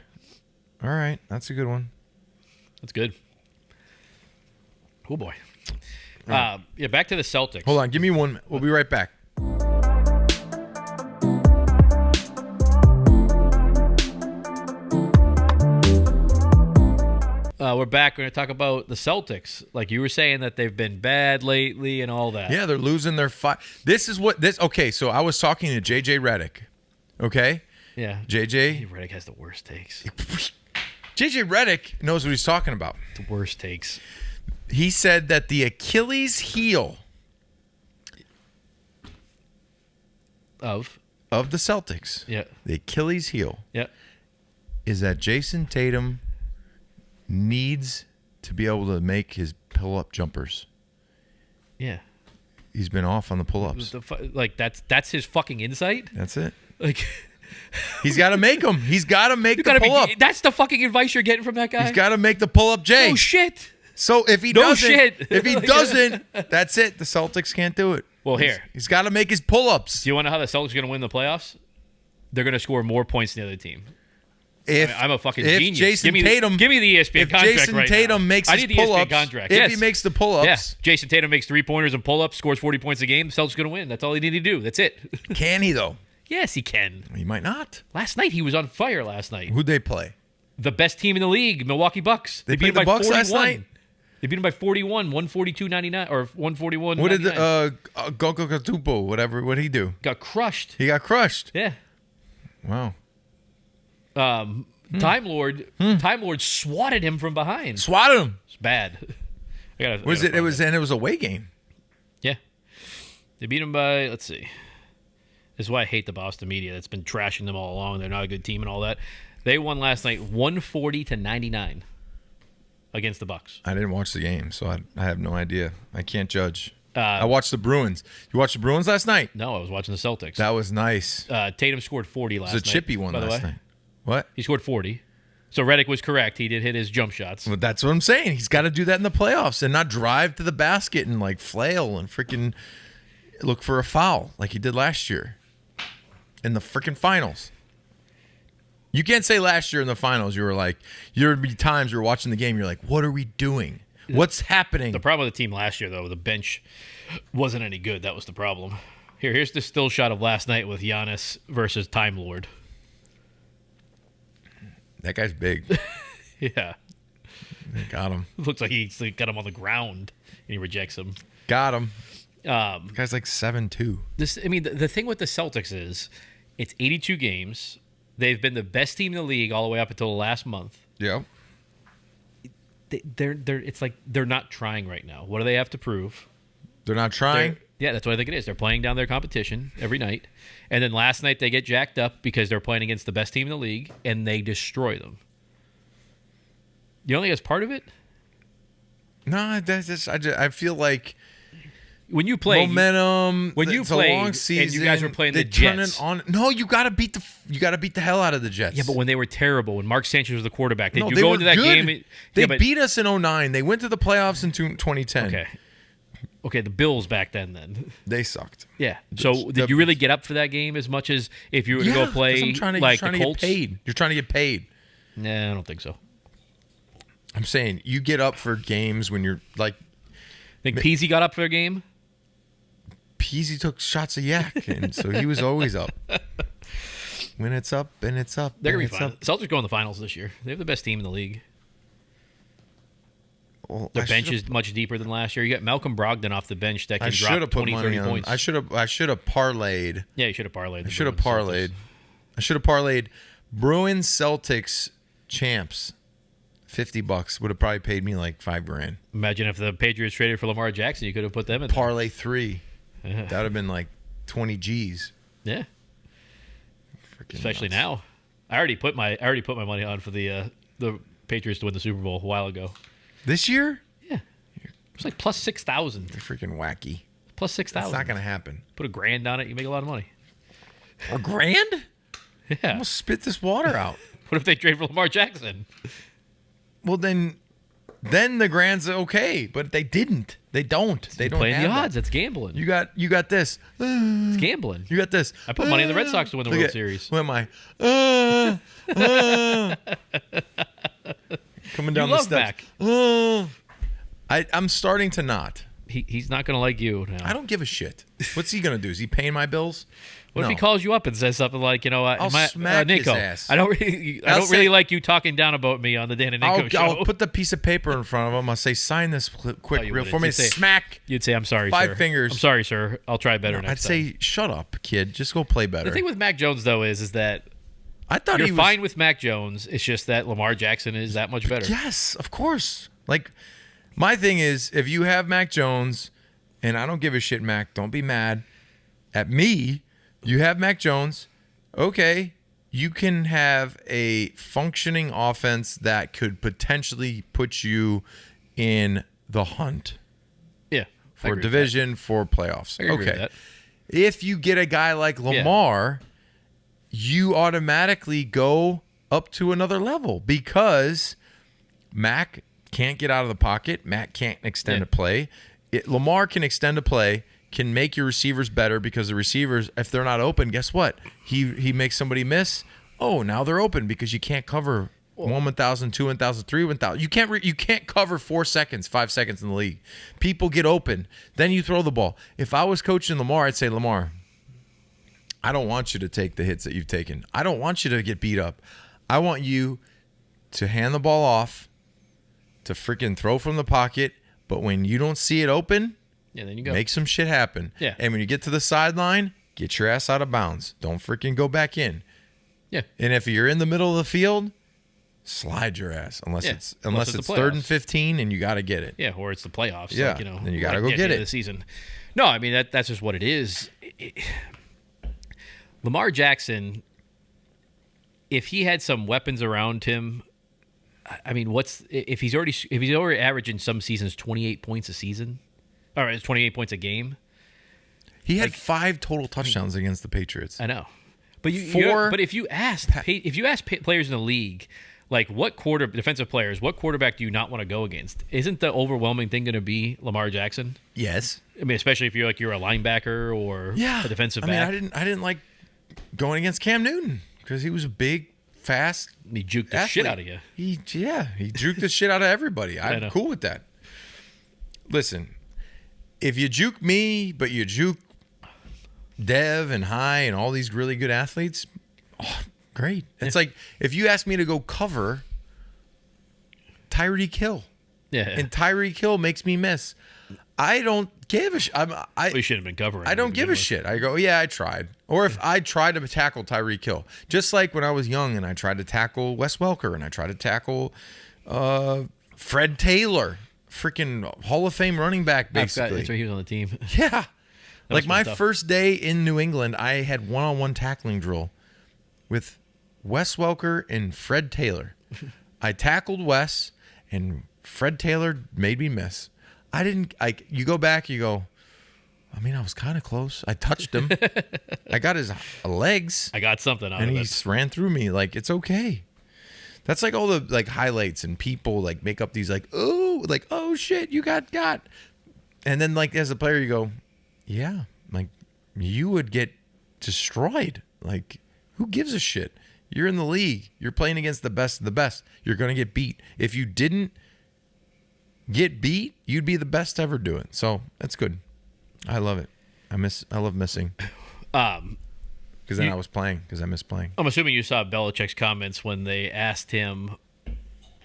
All right. That's a good one. That's good. Oh, boy. Yeah, back to the Celtics. Hold on. Give me one. We'll be right back. We're back. We're going to talk about the Celtics. Like you were saying that they've been bad lately and all that. Yeah, they're losing their fight. Okay, so I was talking to JJ Redick. Okay? Yeah. JJ Redick has the worst takes. JJ Redick knows what he's talking about. The worst takes. He said that the Achilles heel Of the Celtics, Yeah. the Achilles heel, Yeah. is that Jason Tatum needs to be able to make his pull-up jumpers. Yeah. He's been off on the pull-ups. Like that's his fucking insight? That's it. Like He's got to make them. He's got to make the pull-up. That's the fucking advice you're getting from that guy? He's got to make the pull-up J. Oh shit. So if he No doesn't, shit. if he doesn't, that's it. The Celtics can't do it. Well, here. He's got to make his pull-ups. Do you want to know how the Celtics are going to win the playoffs? They're going to score more points than the other team. I'm a fucking genius. Jason Tatum, give me the ESPN if contract Jason right Tatum now. makes I his need the ESPN pull-ups, contract. if Yes. he makes the pull-ups, yeah. Jason Tatum makes 3-pointers and pull-ups, scores 40 points a game. The Celtics going to win. That's all he needed to do. That's it. can he though? Yes, he can. He might not. Last night he was on fire. Last night, Who'd they play? the best team in the league, Milwaukee Bucks. They beat beat the Bucks last night? They beat him by 41, 142-99 or 141. What did the Gogo Katupo, whatever? What did he do? got crushed? He got crushed. Yeah. Wow. Time Lord swatted him from behind. Swatted him. It's bad. It was a away game. Yeah. They beat him by, let's see. This is why I hate the Boston media that's been trashing them all along. They're not a good team and all that. They won last night 140-99 against the Bucks. I didn't watch the game, so I have no idea. I can't judge. I watched the Bruins. You watched the Bruins last night? No, I was watching the Celtics. That was nice. Tatum scored 40 last night. It was a chippy one by the last way. night. What? He scored 40. So Redick was correct. He did hit his jump shots. Well, that's what I'm saying. He's got to do that in the playoffs and not drive to the basket and like flail and freaking look for a foul like he did last year in the freaking finals. You can't say last year in the finals you were like, there would be times you're watching the game, you're like, what are we doing? What's happening? The problem with the team last year, though, the bench wasn't any good. That was the problem. Here's the still shot of last night with Giannis versus Time Lord. That guy's big. Yeah. Got him. Looks like he got him on the ground and he rejects him. Got him. The guy's like 7'2". The thing with the Celtics is it's 82 games. They've been the best team in the league all the way up until the last month. Yeah. It's like they're not trying right now. What do they have to prove? They're not trying? Yeah, that's what I think it is. They're playing down their competition every night. And then last night they get jacked up because they're playing against the best team in the league, and they destroy them. You don't think that's part of it? No, I feel like when you play momentum. When you it's play, a long season, and you guys were playing the turn Jets. it on. No, you got to beat the hell out of the Jets. Yeah, but when they were terrible, when Mark Sanchez was the quarterback, did no, you they go were into that good. game? They beat us in 2009. They went to the playoffs in 2010. Okay. Okay, the Bills back then. They sucked. Yeah. So did you really get up for that game as much as if you were to go 'cause play I'm trying to, like you're trying the to Colts? get paid. You're trying to get paid. Nah, I don't think so. I'm saying you get up for games when you're like Think Peasy got up for a game? Peasy took shots of yak, and so he was always up. When it's up and it's up, They're and going to be it's fine. up. Celtics go in the finals this year. They have the best team in the league. Well, Their bench is much deeper than last year. You got Malcolm Brogdon off the bench that I can should drop have put 20, money 30 on. points. I should have parlayed. Yeah, you should have parlayed. I should have parlayed. I should have parlayed. Bruins Celtics champs. $50 would have probably paid me like $5,000. Imagine if the Patriots traded for Lamar Jackson, you could have put them in. Parlay 3. That would have been like 20 G's. Yeah, Freaking especially nuts. now. I already put my money on for the Patriots to win the Super Bowl a while ago. This year, Yeah, it's like plus 6,000. you're freaking wacky. Plus That's 6,000. not gonna happen. Put $1,000 on it, you make a lot of money. $1,000? Yeah. I'm gonna spit this water out. What if they trade for Lamar Jackson? Well, then the grand's okay, but they didn't. They don't. They don't Playing have the that. odds. That's gambling. You got this. It's gambling. You got this. I put money on the Red Sox to win the Look World at- Series. Where am I? Coming down You the love steps. I'm starting to not. He's not going to like you now. I don't give a shit. What's he gonna do? Is he paying my bills? What if he No. calls you up and says something like, I'll smack his Ninko, ass. I don't really say- like you talking down about me on the Dan and Ninko Show. I'll put the piece of paper in front of him. I'll say, sign this quick you real wouldn't. for me. You'd say- Smack. You'd say, I'm sorry, Five sir. fingers. I'm sorry, sir. I'll try better I'd next time. say, shut up, kid. Just go play better. The thing with Mac Jones, though, is that I thought you're he was fine with Mac Jones. It's just that Lamar Jackson is that much better. Yes, of course. Like, my thing is, if you have Mac Jones, and I don't give a shit, Mac, don't be mad at me. You have Mac Jones. Okay, you can have a functioning offense that could potentially put you in the hunt Yeah. I for agree with division, for playoffs. that. I agree with Okay. that. If you get a guy like Lamar, you automatically go up to another level because Mac can't get out of the pocket. Mac can't extend Yeah. a play. Lamar can extend a play, can make your receivers better because the receivers, if they're not open, guess what? He makes somebody miss. Oh, now they're open because you can't cover 1,000, 2 1,000, 3 1,000. You can't cover 4 seconds, 5 seconds in the league. People get open. Then you throw the ball. If I was coaching Lamar, I'd say, Lamar, I don't want you to take the hits that you've taken. I don't want you to get beat up. I want you to hand the ball off, to freaking throw from the pocket. But when you don't see it open, Yeah, then you go. make some shit happen. Yeah. And when you get to the sideline, get your ass out of bounds. Don't freaking go back in. Yeah. And if you're in the middle of the field, slide your ass unless Yeah. it's Unless it's the 3rd and playoffs. 15 and you got to get it. Yeah, or it's the playoffs. Yeah, Like, then you gotta like go get the end it. of the season. No, I mean that's just what it is. Lamar Jackson, if he had some weapons around him, I mean, if he's already averaging some seasons 28 points a season, all right, it's 28 points a game. He had 5 total touchdowns against the Patriots. I know, but but if you asked players in the league, like what defensive players, what quarterback do you not want to go against? Isn't the overwhelming thing going to be Lamar Jackson? Yes. I mean, especially if you're a linebacker or a defensive back. I didn't like going against Cam Newton because he was a big, fast He juked the athlete. shit out of you. He juked the shit out of everybody. I I'm know. cool with that. Listen, if you juke me, but you juke Dev and High and all these really good athletes, oh, great. It's like if you ask me to go cover Tyreek Hill, Yeah. and Tyreek Hill makes me miss, I don't give a shit. We shouldn't have been covering. I him to don't give begin a with. shit. I go, yeah, I tried. Or if I tried to tackle Tyreek Hill, just like when I was young and I tried to tackle Wes Welker and I tried to tackle Fred Taylor, freaking Hall of Fame running back, basically. That's why he was on the team. Yeah. Like must my have been tough. first day in New England, I had one-on-one tackling drill with Wes Welker and Fred Taylor. I tackled Wes, and Fred Taylor made me miss. You go back, you go, I mean, I was kind of close. I touched him. I got his legs, I got something out and of he it. ran through me. Like, it's okay. That's like all the like highlights, and people like make up these like, oh shit, you got. And then, like, as a player, you go, yeah, like, you would get destroyed. Like, who gives a shit? You're in the league. You're playing against the best of the best. You're going to get beat. If you didn't get beat, you'd be the best to ever do it. So that's good. I love it. I love missing. Because then I was playing because I miss playing. I'm assuming you saw Belichick's comments when they asked him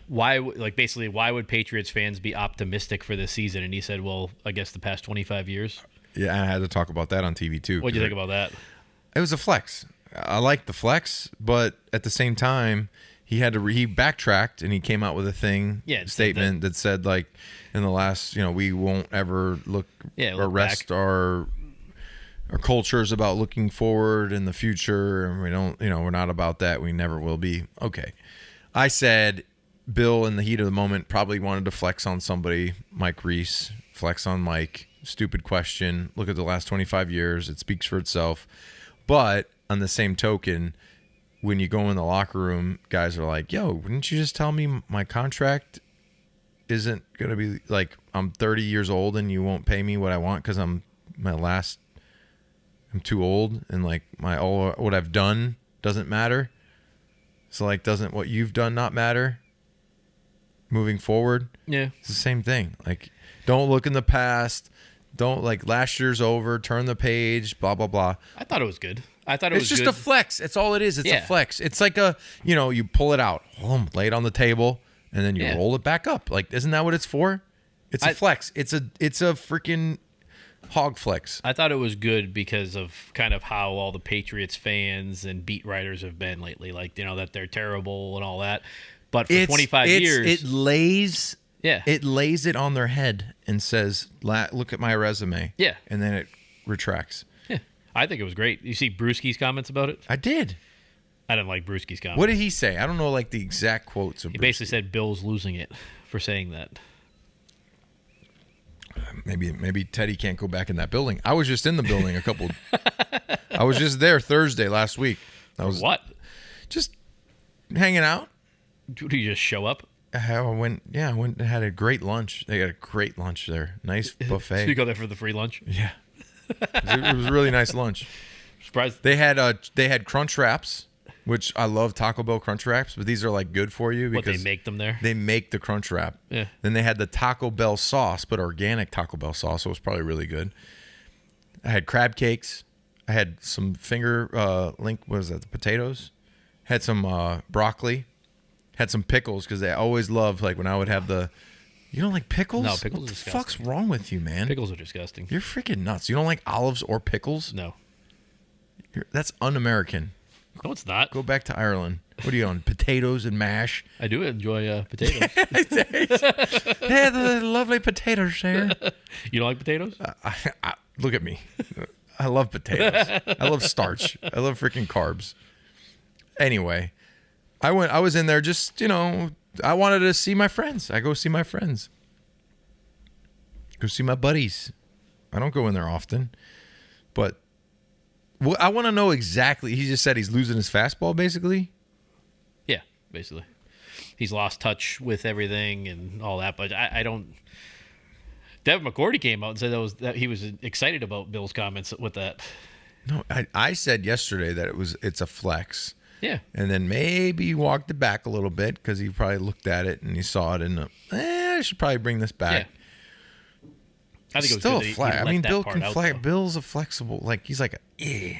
why would Patriots fans be optimistic for this season? And he said, well, I guess the past 25 years. Yeah, I had to talk about that on TV too. What do you think about that? It was a flex. I like the flex, but at the same time, he backtracked and he came out with a statement that said, like, in the last, we won't ever look rest our cultures about looking forward in the future, and we don't, we're not about that. We never will be. Okay. I said Bill, in the heat of the moment, probably wanted to flex on somebody, Mike Reese, flex on Mike. Stupid question. Look at the last 25 years. It speaks for itself. But on the same token, when you go in the locker room, guys are like, yo, wouldn't you just tell me my contract isn't going to be like, I'm 30 years old and you won't pay me what I want because I'm too old, and like what I've done doesn't matter. So, like, doesn't what you've done not matter moving forward? Yeah. It's the same thing. Like, don't look in the past. Don't, like, last year's over, turn the page, blah, blah, blah. I thought it was good. It's just good. a flex. It's all it is. It's a flex. It's like you pull it out, lay it on the table, and then you roll it back up. Like, isn't that what it's for? It's a flex. It's a freaking hog flex. I thought it was good because of kind of how all the Patriots fans and beat writers have been lately. Like, that they're terrible and all that. But for 25 years. It lays it on their head and says, look at my resume. Yeah. And then it retracts. Yeah. I think it was great. You see Brewski's comments about it? I did. I didn't like Brewski's comments. What did he say? I don't know, like, the exact quotes of He basically said Bill's losing it for saying that. Maybe Teddy can't go back in that building. I was just in the building I was just there Thursday last week. What? Just hanging out. Did you just show up? I went and had a great lunch. They got a great lunch there. Nice buffet. So you go there for the free lunch? Yeah. It was a really nice lunch. Surprised. They had crunch wraps, which I love Taco Bell crunch wraps, but these are, like, good for you because they make them there? They make the crunch wrap. Yeah. Then they had the Taco Bell sauce, but organic Taco Bell sauce, so it was probably really good. I had crab cakes. I had some the potatoes. Had some broccoli. Had some pickles because they always love, like, when I would have you don't like pickles? No, pickles what are the disgusting. fuck's wrong with you, man? Pickles are disgusting. You're freaking nuts. You don't like olives or pickles? No. That's un-American. No, it's not. Go back to Ireland. What are you on? Potatoes and mash? I do enjoy potatoes. Yeah, the lovely potatoes there. You don't like potatoes? Look at me. I love potatoes. I love starch. I love freaking carbs. Anyway, I was in there just, I wanted to see my friends. I go see my friends. Go see my buddies. I don't go in there often. But I want to know exactly. He just said he's losing his fastball, basically. Yeah, basically. He's lost touch with everything and all that, but I don't. Devin McCourty came out and said that he was excited about Bill's comments with that. No, I said yesterday that it's a flex. Yeah. And then maybe he walked it back a little bit because he probably looked at it and he saw it and I should probably bring this back. Yeah. I think Still it was a flex. I mean, Bill can flex. Bill's a flexible. Like, he's like,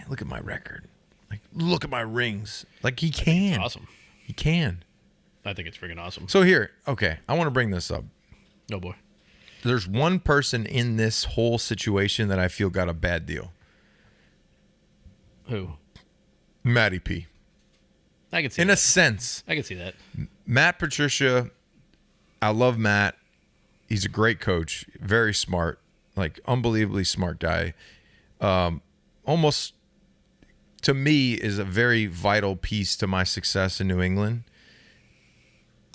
look at my record. Like, look at my rings. Like, he can. It's awesome. He can. I think it's freaking awesome. So here, okay, I want to bring this up. Oh boy. There's one person in this whole situation that I feel got a bad deal. Who? Matty P. I can see in that. a sense. I can see that. Matt Patricia, I love Matt. He's a great coach, very smart, like unbelievably smart guy. Almost, to me, is a very vital piece to my success in New England.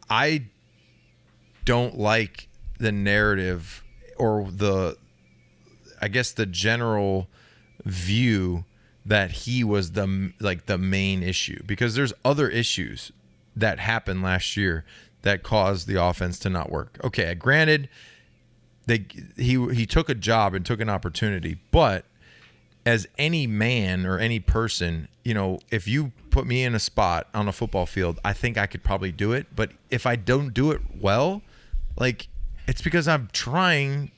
I don't like the narrative or the general view that he was the main issue, because there's other issues that happened last year that caused the offense to not work. Okay, granted, he took a job and took an opportunity, but as any man or any person, if you put me in a spot on a football field, I think I could probably do it. But if I don't do it well, it's because I'm trying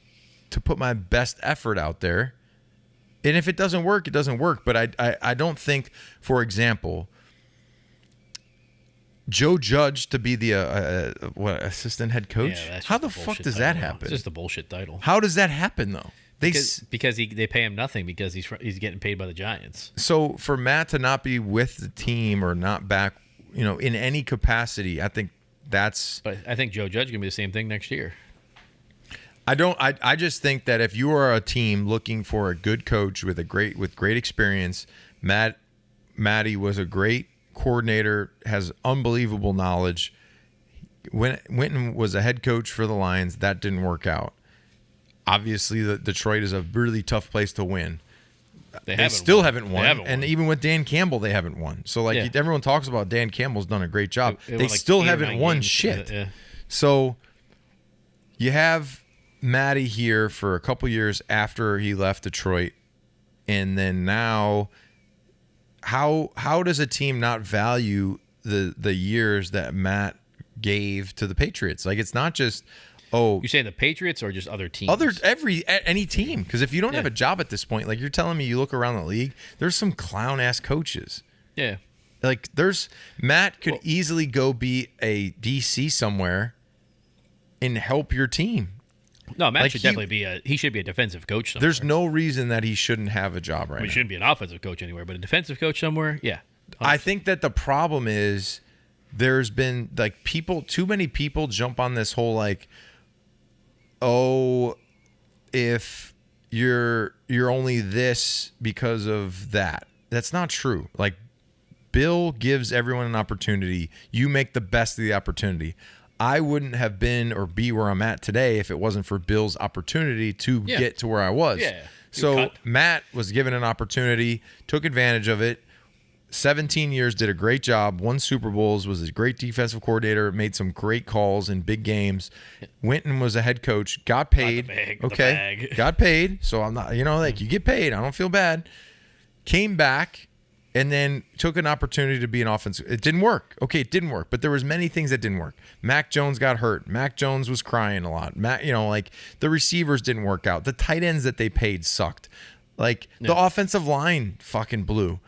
to put my best effort out there. And if it doesn't work, it doesn't work. But I don't think, for example, Joe Judge to be the assistant head coach? Yeah, that's how just the a fuck bullshit does title, that though. happen? It's just a bullshit title. How does that happen though? Because they pay him nothing because he's getting paid by the Giants. So for Matt to not be with the team or not back, in any capacity, I think that's. But I think Joe Judge is gonna be the same thing next year. I just think that if you are a team looking for a good coach with great experience, Matty was a great coordinator, has unbelievable knowledge. When Winton was a head coach for the Lions, that didn't work out. Obviously, Detroit is a really tough place to win. They still haven't won. And even with Dan Campbell, they haven't won. So everyone talks about Dan Campbell's done a great job. They still haven't won shit. Yeah. So you have Matty here for a couple years after he left Detroit, and then now, how does a team not value the years that Matt gave to the Patriots? It's not just you saying the Patriots or just other teams? Any team, because if you don't have a job at this point, you're telling me, you look around the league, there's some clown ass coaches. Yeah, Matt could easily go be a DC somewhere and help your team. No, Matt should definitely be a defensive coach somewhere. There's no reason that he shouldn't have a job right now. He shouldn't be an offensive coach anywhere, but a defensive coach somewhere, yeah. 100%. I think that the problem is there's been too many people jump on this whole if you're only this because of that. That's not true. Bill gives everyone an opportunity. You make the best of the opportunity. I wouldn't have been or be where I'm at today if it wasn't for Bill's opportunity to get to where I was. Yeah. So Matt was given an opportunity, took advantage of it. 17 years, did a great job, won Super Bowls, was a great defensive coordinator, made some great calls in big games. Winton was a head coach, got paid. Got paid. So I'm not, you get paid. I don't feel bad. Came back and then took an opportunity to be an offensive. It didn't work. Okay, it didn't work, but there was many things that didn't work. Mac Jones got hurt. Mac Jones was crying a lot. The receivers didn't work out. The tight ends that they paid sucked. The offensive line fucking blew.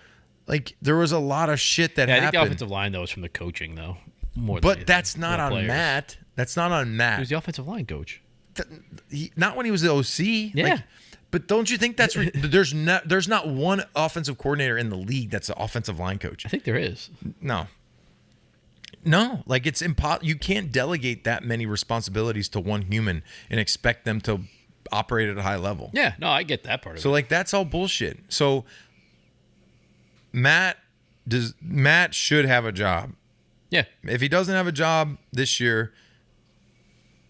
There was a lot of shit that happened. I think the offensive line, though, was from the coaching, though. But that's not on players. Matt. That's not on Matt. He was the offensive line coach. Not when he was the OC. Yeah. But don't you think there's not one offensive coordinator in the league that's an offensive line coach? I think there is. No, it's impossible. You can't delegate that many responsibilities to one human and expect them to operate at a high level. Yeah, no, I get that part of it. So that's all bullshit. So Matt should have a job. Yeah. If he doesn't have a job this year,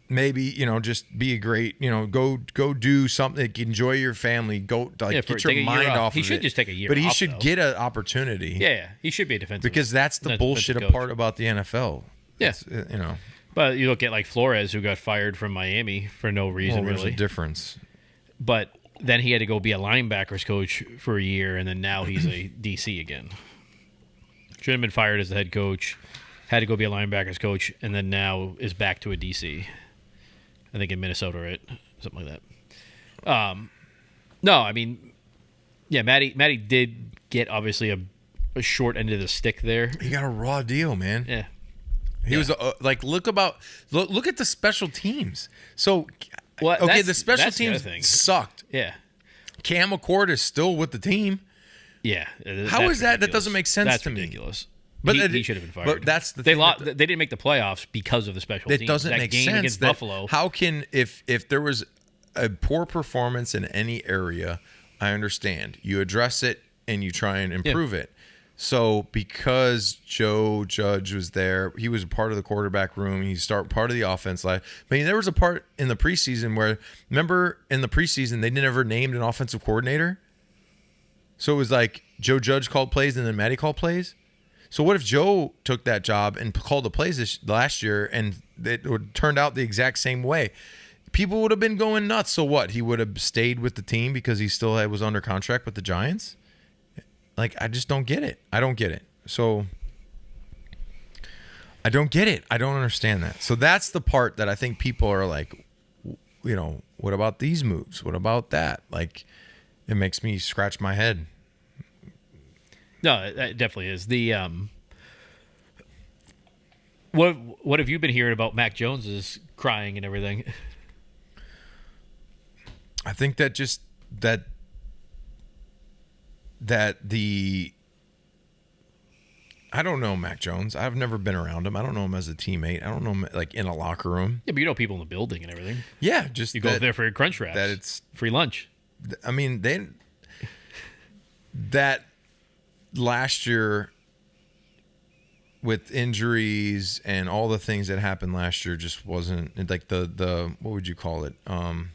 maybe, just be a great, go do something, enjoy your family, get your mind off of it. He should just take a year off. But he off, should though. get an opportunity. Yeah, he should be a defensive. Because that's the bullshit coach. part about the NFL. Yeah. But you look at Flores, who got fired from Miami for no reason, there's really. a difference. But then he had to go be a linebackers coach for a year, and then now he's a DC again. Should have been fired as the head coach, had to go be a linebackers coach, and then now is back to a DC. I think in Minnesota, right? Something like that. No, I mean, yeah, Matty did get obviously a short end of the stick there. He got a raw deal, man. Yeah. He was look at the special teams. So, the special teams sucked. Yeah. Cam McCourt is still with the team. Yeah. How is that? That doesn't make sense to me. That's ridiculous. But he should have been fired. But that's the they thing. they didn't make the playoffs because of the special teams. It doesn't that make game sense. Against Buffalo. How can if there was a poor performance in any area, I understand. You address it and you try and improve it. So because Joe Judge was there, he was a part of the quarterback room. He's part of the offense line. I mean, there was a part in the preseason where, remember in the preseason, they never named an offensive coordinator. So it was Joe Judge called plays and then Matty called plays. So what if Joe took that job and called the plays last year and it turned out the exact same way? people would have been going nuts. So what? He would have stayed with the team because he still was under contract with the Giants? Like, I just don't get it. I don't get it. So I don't get it. I don't understand that. So that's the part that I think people are like, you know, what about these moves? What about that? Like, it makes me scratch my head. No, it definitely is. The what have you been hearing about Mac Jones's crying and everything? I think that just that the I don't know Mac Jones. I've never been around him. I don't know him as a teammate. I don't know him like in a locker room. Yeah, but you know people in the building and everything. Yeah, just You go there for your crunch wraps. that it's free lunch. I mean, that last year with injuries and all the things that happened last year just wasn't like the what would you call it? Not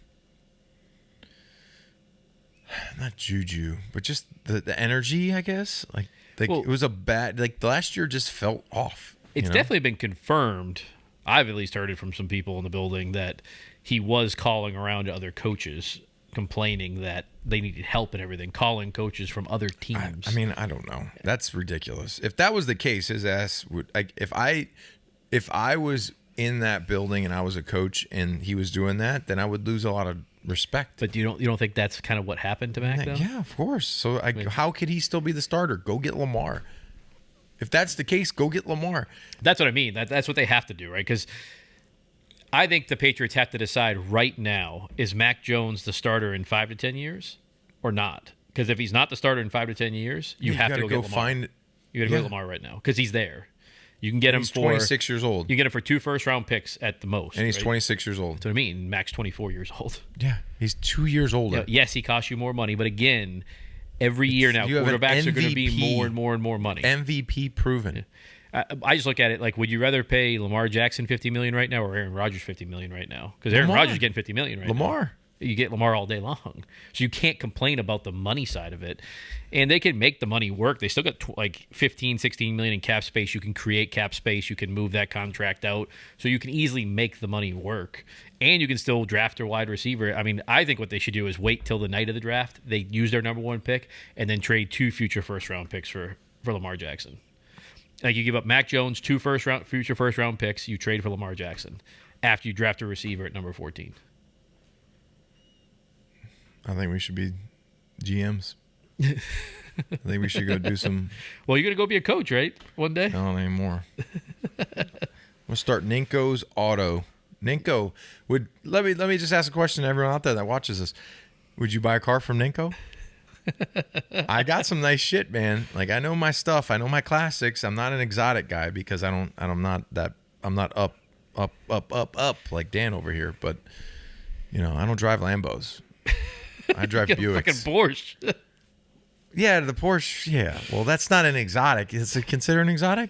juju, but just the energy, I guess. Like Well, it was a bad like last year just felt off. It's definitely been confirmed. I've at least heard it from some people in the building that he was calling around to other coaches complaining that they needed help and everything, calling coaches from other teams. I mean, I don't know. That's ridiculous. If that was the case, his ass would like if I was in that building and I was a coach and he was doing that, then I would lose a lot of respect. But you don't think that's kind of what happened to Mac, though? Yeah, of course. So how could he still be the starter? Go get Lamar. If that's the case, go get Lamar. That's what I mean. That's what they have to do, right? Because I think the Patriots have to decide right now, is Mac Jones the starter in 5 to 10 years or not? Because if he's not the starter in 5 to 10 years, you have to go get Lamar. You got to go get Lamar right now because he's there. You can get him for 26 years old. You get him for 2 first-round picks at the most. And he's right? 26 years old. That's what I mean. Mac's 24 years old. Yeah, he's 2 years older. Yes, he costs you more money, but again, every year now, you have an quarterbacks are going to be MVP more and more and more money. MVP proven. I just look at it like, would you rather pay Lamar Jackson $50 million right now or Aaron Rodgers $50 million right now? Because Aaron Rodgers is getting $50 million right now. Lamar. You get Lamar all day long. So you can't complain about the money side of it. And they can make the money work. They still got like 15, 16 million in cap space. You can create cap space. You can move that contract out. So you can easily make the money work. And you can still draft a wide receiver. I mean, I think what they should do is wait till the night of the draft. They use their number 1 pick and then trade 2 future first-round picks for Lamar Jackson. Like you give up Mac Jones, 2 future first-round picks. You trade for Lamar Jackson after you draft a receiver at number 14. I think we should be GMs. I think we should go do some. Well, you're going to go be a coach, right? One day? No, not anymore. We'll start Ninko's Auto. Ninko, let me just ask a question to everyone out there that watches this. Would you buy a car from Ninko? I got some nice shit, man. Like I know my stuff. I know my classics. I'm not an exotic guy because I'm not up like Dan over here. But you know, I don't drive Lambos. I drive Buicks. Fucking Porsche. Yeah, the Porsche. Yeah, well, that's not an exotic. Is it considered an exotic?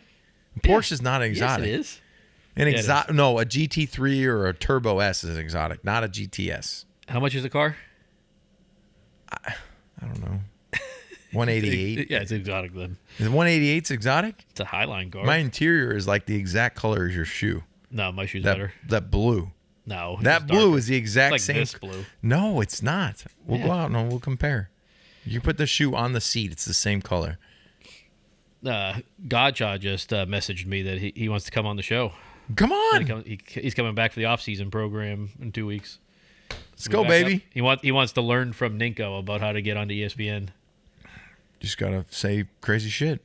Porsche is not an exotic. Yes, it is. An exotic? No, a GT3 or a Turbo S is an exotic, not a GTS. How much is the car? I don't know. 188. Yeah, it's exotic then. Is 188's exotic? It's a Highline car. My interior is like the exact color as your shoe. No, my shoe's better. That blue. No, That blue is the exact like same. this blue. No, it's not. We'll go out and we'll compare. You put the shoe on the seat; it's the same color. Godchild just messaged me that he wants to come on the show. Come on, He's coming back for the off-season program in 2 weeks. let's go, baby. He wants to learn from Ninko about how to get onto ESPN. Just gotta say crazy shit.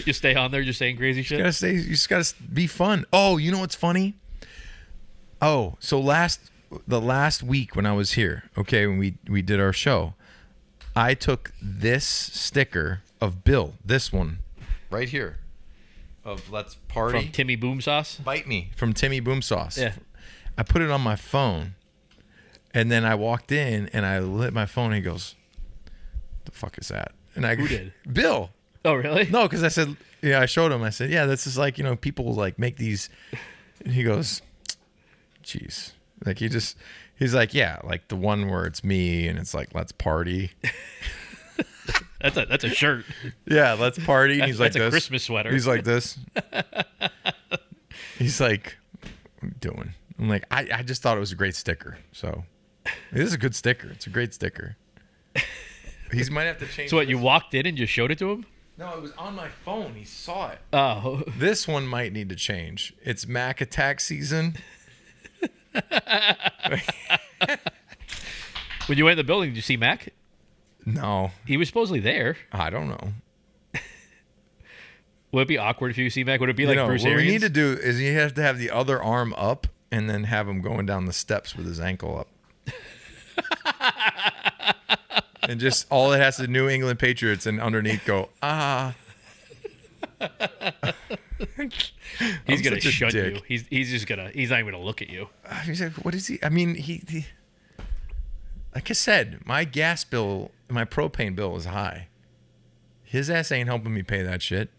You stay on there just saying crazy shit? You just gotta be fun. Oh, you know what's funny? Oh, so the last week when I was here, okay, when we did our show, I took this sticker of Bill, this one, right here, of Let's Party. From Timmy Boom Sauce? Bite Me, from Timmy Boom Sauce. Yeah. I put it on my phone, and then I walked in, and I lit my phone, and he goes, the fuck is that? And I Who did? Bill. Oh, really? No, because I said, yeah, I showed him. I said, yeah, this is like, you know, people like make these. And he goes, jeez. Like he's like, yeah, like the one where it's me and it's like, let's party. That's a shirt. Yeah, let's party. And he's like that's a this. Christmas sweater. He's like this. He's like, what are you doing? I'm like, I just thought it was a great sticker. So it is a good sticker. It's a great sticker. He might have to change. So what? You walked in and just showed it to him? No, it was on my phone. He saw it. Oh. This one might need to change. It's Mac attack season. When you went in the building, did you see Mac? No, He was supposedly there. I don't know. Would it be awkward if you see Mac? Would it be like Bruce what Arians? we need to do is you have to have the other arm up and then have him going down the steps with his ankle up. And just all it has to New England Patriots and underneath go, He's gonna such a shun dick. you. He's just gonna. He's not even gonna look at you. He's like, what is he? I mean, he like I said, my gas bill, my propane bill is high. His ass ain't helping me pay that shit.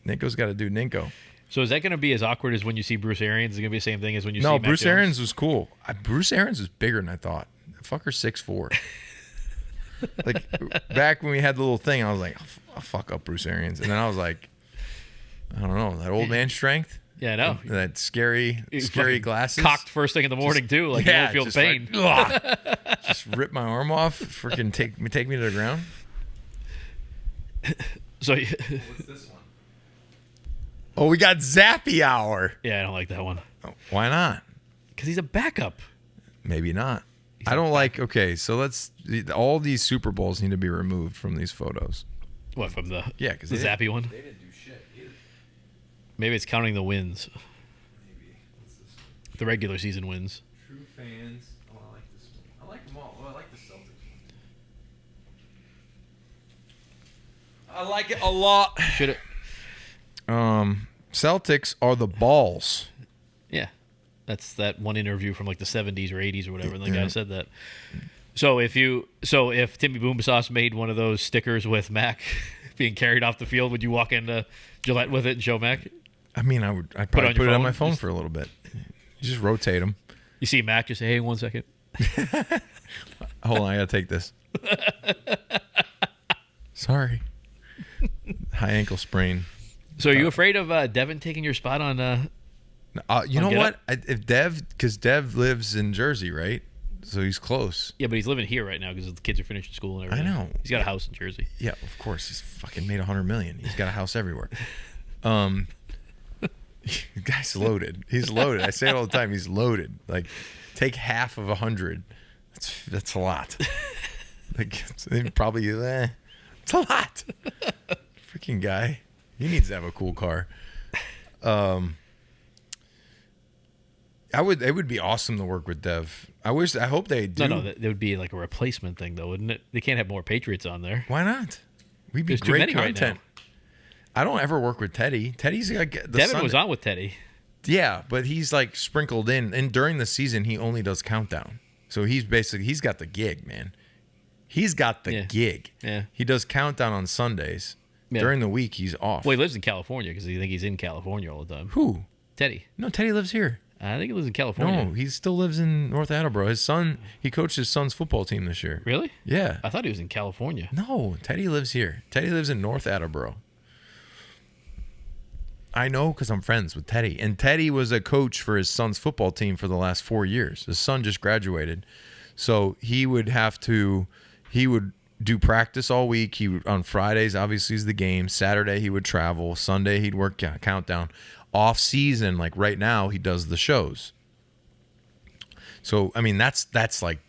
Ninko's got to do Ninko. So is that gonna be as awkward as when you see Bruce Arians? Is it gonna be the same thing as when you see No, Mac Bruce Jones? Arians was cool. Bruce Arians was bigger than I thought. That fucker's 6'4". Like back when we had the little thing, I was like, I'll fuck up Bruce Arians, and then I was like, I don't know, that old man strength. Yeah, I know. That scary Fucking glasses. Cocked first thing in the morning too, like you won't feel just pain. like, ugh. Just rip my arm off. Freaking take me to the ground. So What's this one? Oh, we got Zappy Hour. yeah, I don't like that one Oh, why not? because he's a backup. Maybe not. I don't like. Okay, so all these Super Bowls need to be removed from these photos. What from the Yeah, because the Zappy one? They didn't do shit either. Maybe it's counting the wins, Maybe. What's this one? the regular season wins. True fans. Oh, I like this one. I like them all. Oh, I like the Celtics one. I like it a lot. Should it? Celtics are the balls. Yeah, that's that one interview from like the 70s or 80s or whatever, and the guy Yeah. said that. So if Timmy Boombasauce made one of those stickers with Mac being carried off the field, would you walk into Gillette with it and show Mac? I mean, I'd probably on put your it on phone? my phone Just- for a little bit. You just rotate them. You see Mac, just say, "Hey, 1 second." Hold on, I gotta take this. Sorry. High ankle sprain. So are you afraid of Devin taking your spot on? You know Get what? If because Dev lives in Jersey, right? So he's close. Yeah, but he's living here right now because the kids are finishing school and I everything. know. He's got a house in Jersey. Yeah, of course. He's fucking made $100 million. He's got a house everywhere. The guy's loaded. He's loaded. I say it all the time. He's loaded. Like, take half of 100. That's a lot. Like, it's probably it's a lot. Freaking guy. He needs to have a cool car. It would be awesome to work with Dev. I hope they do. No, that would be like a replacement thing, though, wouldn't it? They can't have more Patriots on there. Why not? We'd be There's too great many right content. I don't ever work with Teddy. Teddy's like the Devin was on with Teddy. Yeah, but he's like sprinkled in, and during the season he only does countdown. So he's got the gig, man. He's got the gig. Yeah. He does countdown on Sundays. Yeah. During the week he's off. Well, he lives in California because you think he's in California all the time. Who? Teddy. No, Teddy lives here. I think he lives in California. No, he still lives in North Attleboro. His son, he coached his son's football team this year. Really? Yeah. I thought he was in California. No, Teddy lives here. Teddy lives in North Attleboro. I know because I'm friends with Teddy. And Teddy was a coach for his son's football team for the last 4 years. His son just graduated. So he would do practice all week. On Fridays, obviously, is the game. Saturday, he would travel. Sunday, he'd work countdown. Off season, like right now, he does the shows. So, I mean, that's like,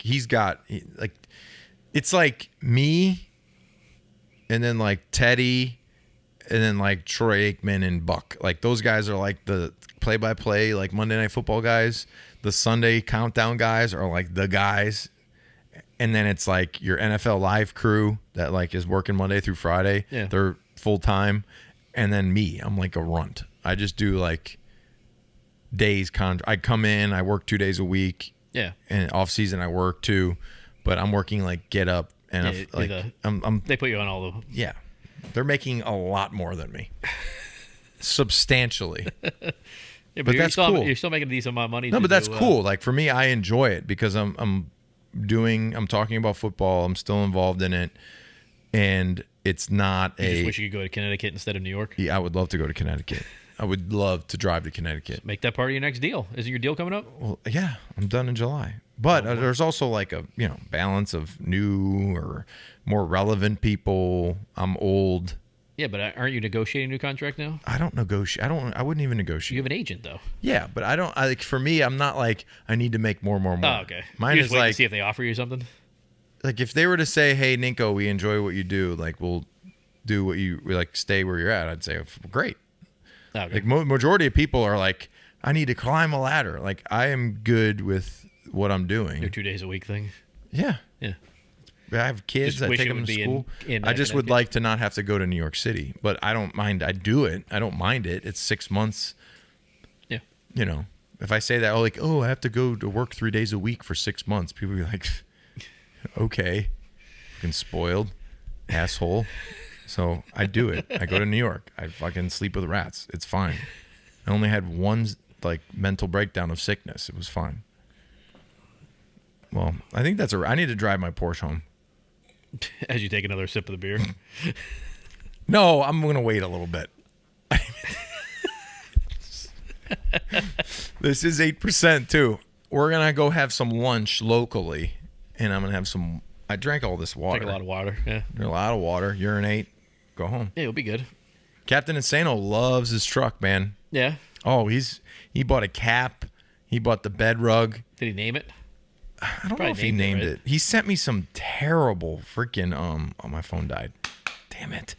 it's like me and then like Teddy and then like Troy Aikman and Buck. Like those guys are like the play-by-play, like Monday Night Football guys. The Sunday countdown guys are like the guys. And then it's like your NFL Live crew that like is working Monday through Friday. Yeah. They're full-time. And then me, I'm like a runt. I just do like days. I come in, I work 2 days a week. Yeah. And off season I work too, but I'm working like get up and Yeah, like I'm They put you on all the. yeah. They're making a lot more than me. Substantially. Yeah, But that's cool. You're still making a decent amount of money. No, to but that's do, cool. Like for me, I enjoy it because I'm talking about football. I'm still involved in it. And it's not You just wish you could go to Connecticut instead of New York. Yeah, I would love to go to Connecticut. I would love to drive to Connecticut. Make that part of your next deal. Isn't your deal coming up? Well, yeah, I'm done in July. But there's also like a balance of new or more relevant people. I'm old. Yeah, but aren't you negotiating a new contract now? I don't negotiate. I wouldn't even You negotiate. have an agent though. Yeah, but I don't. Like for me, I'm not like I need to make more. Oh, okay. Mine You is just wait like to see if they offer you something. like if they were to say, "Hey, Ninko, we enjoy what you do. Like we'll do what you like. Stay where you're at." I'd say, "Great." Okay. Like majority of people are like, "I need to climb a ladder." Like I am good with what I'm doing. Your 2 days a week thing. Yeah. Yeah. I have kids. Just I wish take it them would to be school. in I just would Connecticut. like to not have to go to New York City, but I don't mind. I do it. I don't mind it. It's 6 months. Yeah. You know, if I say that, I have to go to work 3 days a week for 6 months, people be like, okay, fucking spoiled asshole. So I do it. I go to New York. I fucking sleep with rats. It's fine. I only had one like mental breakdown of sickness. It was fine. Well, I think I need to drive my Porsche home. As you take another sip of the beer. No, I'm going to wait a little bit. This is 8% too. We're going to go have some lunch locally, and I'm going to have some. I drank all this water. Drink a lot of water. Yeah. Drink a lot of water, urinate, go home. Yeah, it'll be good. Captain Insano loves his truck, man. Yeah. Oh, he bought a cap. He bought the bed rug. Did he name it? I don't know Probably if he named it, named right? it. He sent me some terrible freaking oh, my phone died. Damn it.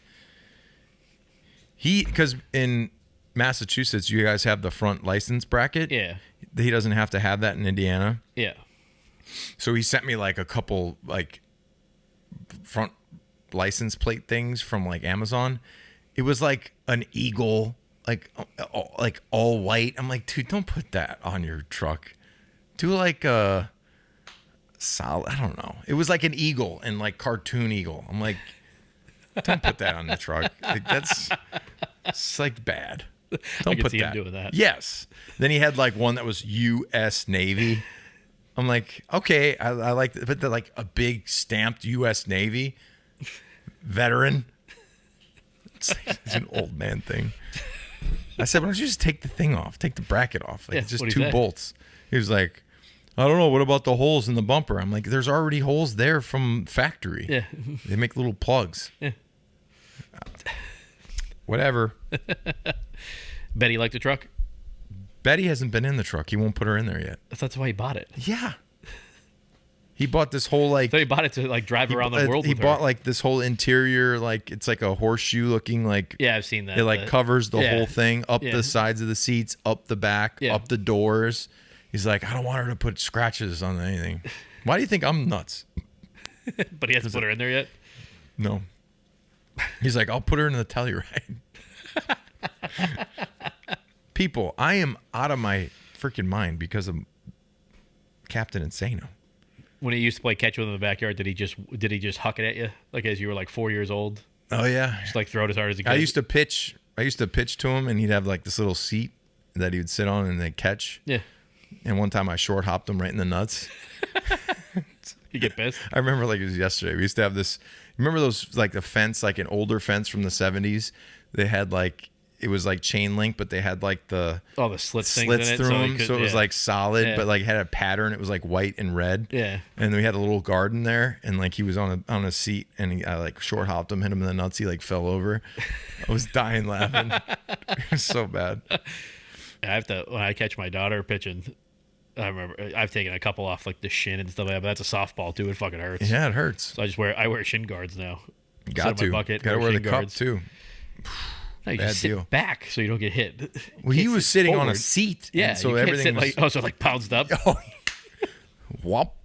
Because in Massachusetts you guys have the front license bracket. Yeah. He doesn't have to have that in Indiana. Yeah. So he sent me like a couple like front license plate things from like Amazon. It was like an eagle, like all white. I'm like, dude, don't put that on your truck. Do like a solid. I don't know. It was like an eagle and like cartoon eagle. I'm like, don't put that on the truck. Like it's like bad. Don't can put see him that. doing that. Yes. Then he had like one that was U.S. Navy. I'm like, okay, I like, but they're like a big stamped U.S. Navy veteran. It's an old man thing. I said, why don't you just take the thing off? Take the bracket off. Like, Yeah, it's just what'd he two say? bolts. He was like, I don't know. What about the holes in the bumper? I'm like, there's already holes there from factory. Yeah. They make little plugs. Yeah. Whatever. Betty liked the truck? Betty hasn't been in the truck. He won't put her in there yet. That's why he bought it. Yeah. He bought this whole like So he bought it to like drive around the world he with bought her. like this whole interior, like it's like a horseshoe looking like Yeah, I've seen that. it like covers the yeah. whole thing up Yeah. the sides of the seats, up the back, Yeah. up the doors. He's like, I don't want her to put scratches on anything. Why do you think I'm nuts? But he hasn't put her in there yet. No. He's like, I'll put her in the Telluride. People, I am out of my freaking mind because of Captain Insano. When he used to play catch with him in the backyard, did he just huck it at you like as you were like 4 years old? Oh yeah. Just like throw it as hard as he could. I used to pitch to him, and he'd have like this little seat that he would sit on and then catch. Yeah. And one time I short hopped him right in the nuts. You get pissed? I remember like it was yesterday. We used to have this. Remember those like the fence, like an older fence from the 70s? They had like it was like chain link, but they had like the All the slits things slits in it. through so he them, could- so it was yeah. like solid, Yeah. but like had a pattern. It was like white and red. Yeah. And we had a little garden there, and like he was on a seat, and I like short hopped him, hit him in the nuts. He like fell over. I was dying laughing. It was so bad. I have to when I catch my daughter pitching. I remember I've taken a couple off like the shin and stuff like that, but that's a softball too. It fucking hurts. Yeah, it hurts. So I wear shin guards now. Got Sit on to. my bucket, Got to wear the shin cup guards. too. No, you Bad just sit deal. back so you don't get hit. Well, he Can't was sit sitting on a forward. seat. Yeah, and so you can't everything sit was. like pounced up. Oh, whop.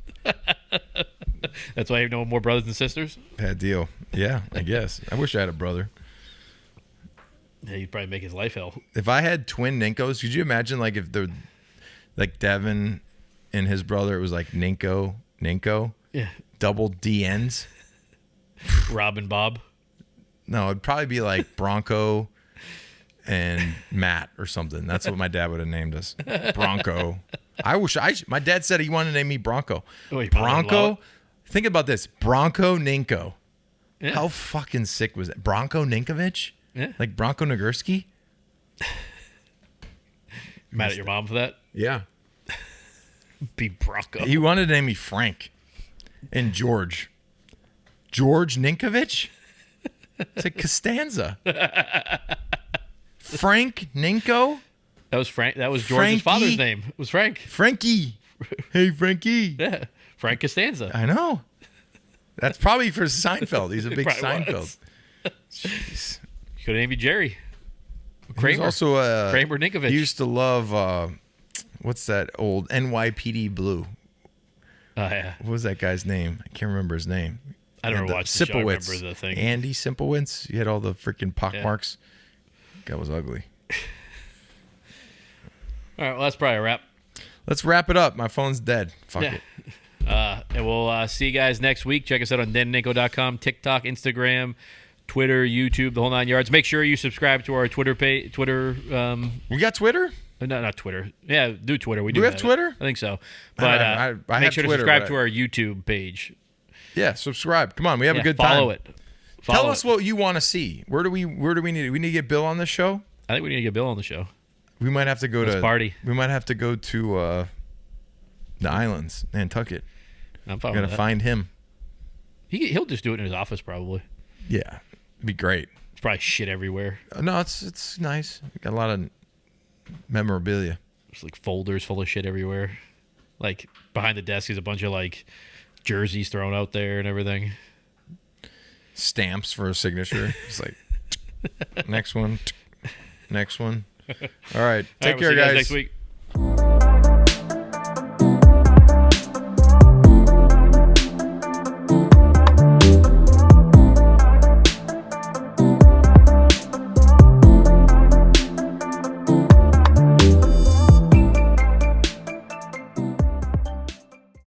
That's why I have no more brothers and sisters. Bad deal. Yeah, I guess. I wish I had a brother. Yeah, you'd probably make his life hell. If I had twin Ninkos, could you imagine like if the like Devin and his brother, it was like Ninko, Yeah, double DNs? Rob and Bob. No, it'd probably be like Bronco and Matt or something. That's what my dad would have named us. Bronco. My dad said he wanted to name me Bronco. Oh, you probably would allow Bronco. it. Think about this. Bronco Ninko. Yeah. How fucking sick was that? Bronco Ninkovich? Yeah. Like Bronco Nagurski? Mad at your mom for that? Yeah. Be Bronco. He wanted to name me Frank and George. George Ninkovich? It's like Costanza. Frank Ninko? That was Frank. That was George's Frankie. father's name. It was Frank. Frankie. Hey, Frankie. Yeah. Frank Costanza. I know. That's probably for Seinfeld. He's a big Probably Seinfeld. was. Jeez. Could have named you Jerry. He was Kramer. also Kramer Ninkovich. He used to love what's that old NYPD Blue? Oh, yeah. What was that guy's name? I can't remember his name. I never watched the show. I remember the thing. Andy Simplewitz. He had all the freaking pockmarks. Yeah. That was ugly. All right, well, that's probably a wrap. Let's wrap it up. My phone's dead. Fuck Yeah. it. And we'll see you guys next week. Check us out on danandninko.com, TikTok, Instagram, Twitter, YouTube, the whole 9 yards. Make sure you subscribe to our Twitter page. We got Twitter? Not Twitter. Yeah, do Twitter. We Do we have Twitter? I think so. But I make have sure to Twitter, subscribe but to our YouTube page. Yeah, subscribe. Come on, we have a good follow time. it. Tell us what you want to see. Where do we need? We need to get Bill on the show. I think we need to get Bill on the show. We might have to go Let's to party. We might have to go to the islands, Nantucket. I'm fine We're with gonna that. find him. He'll just do it in his office probably. Yeah, it'd be great. There's probably shit everywhere. No, it's nice. We got a lot of memorabilia. There's like folders full of shit everywhere. Like behind the desk is a bunch of like jerseys thrown out there and everything. Stamps for a signature. It's like next one. All right, All right, take we'll care, see you guys. next week.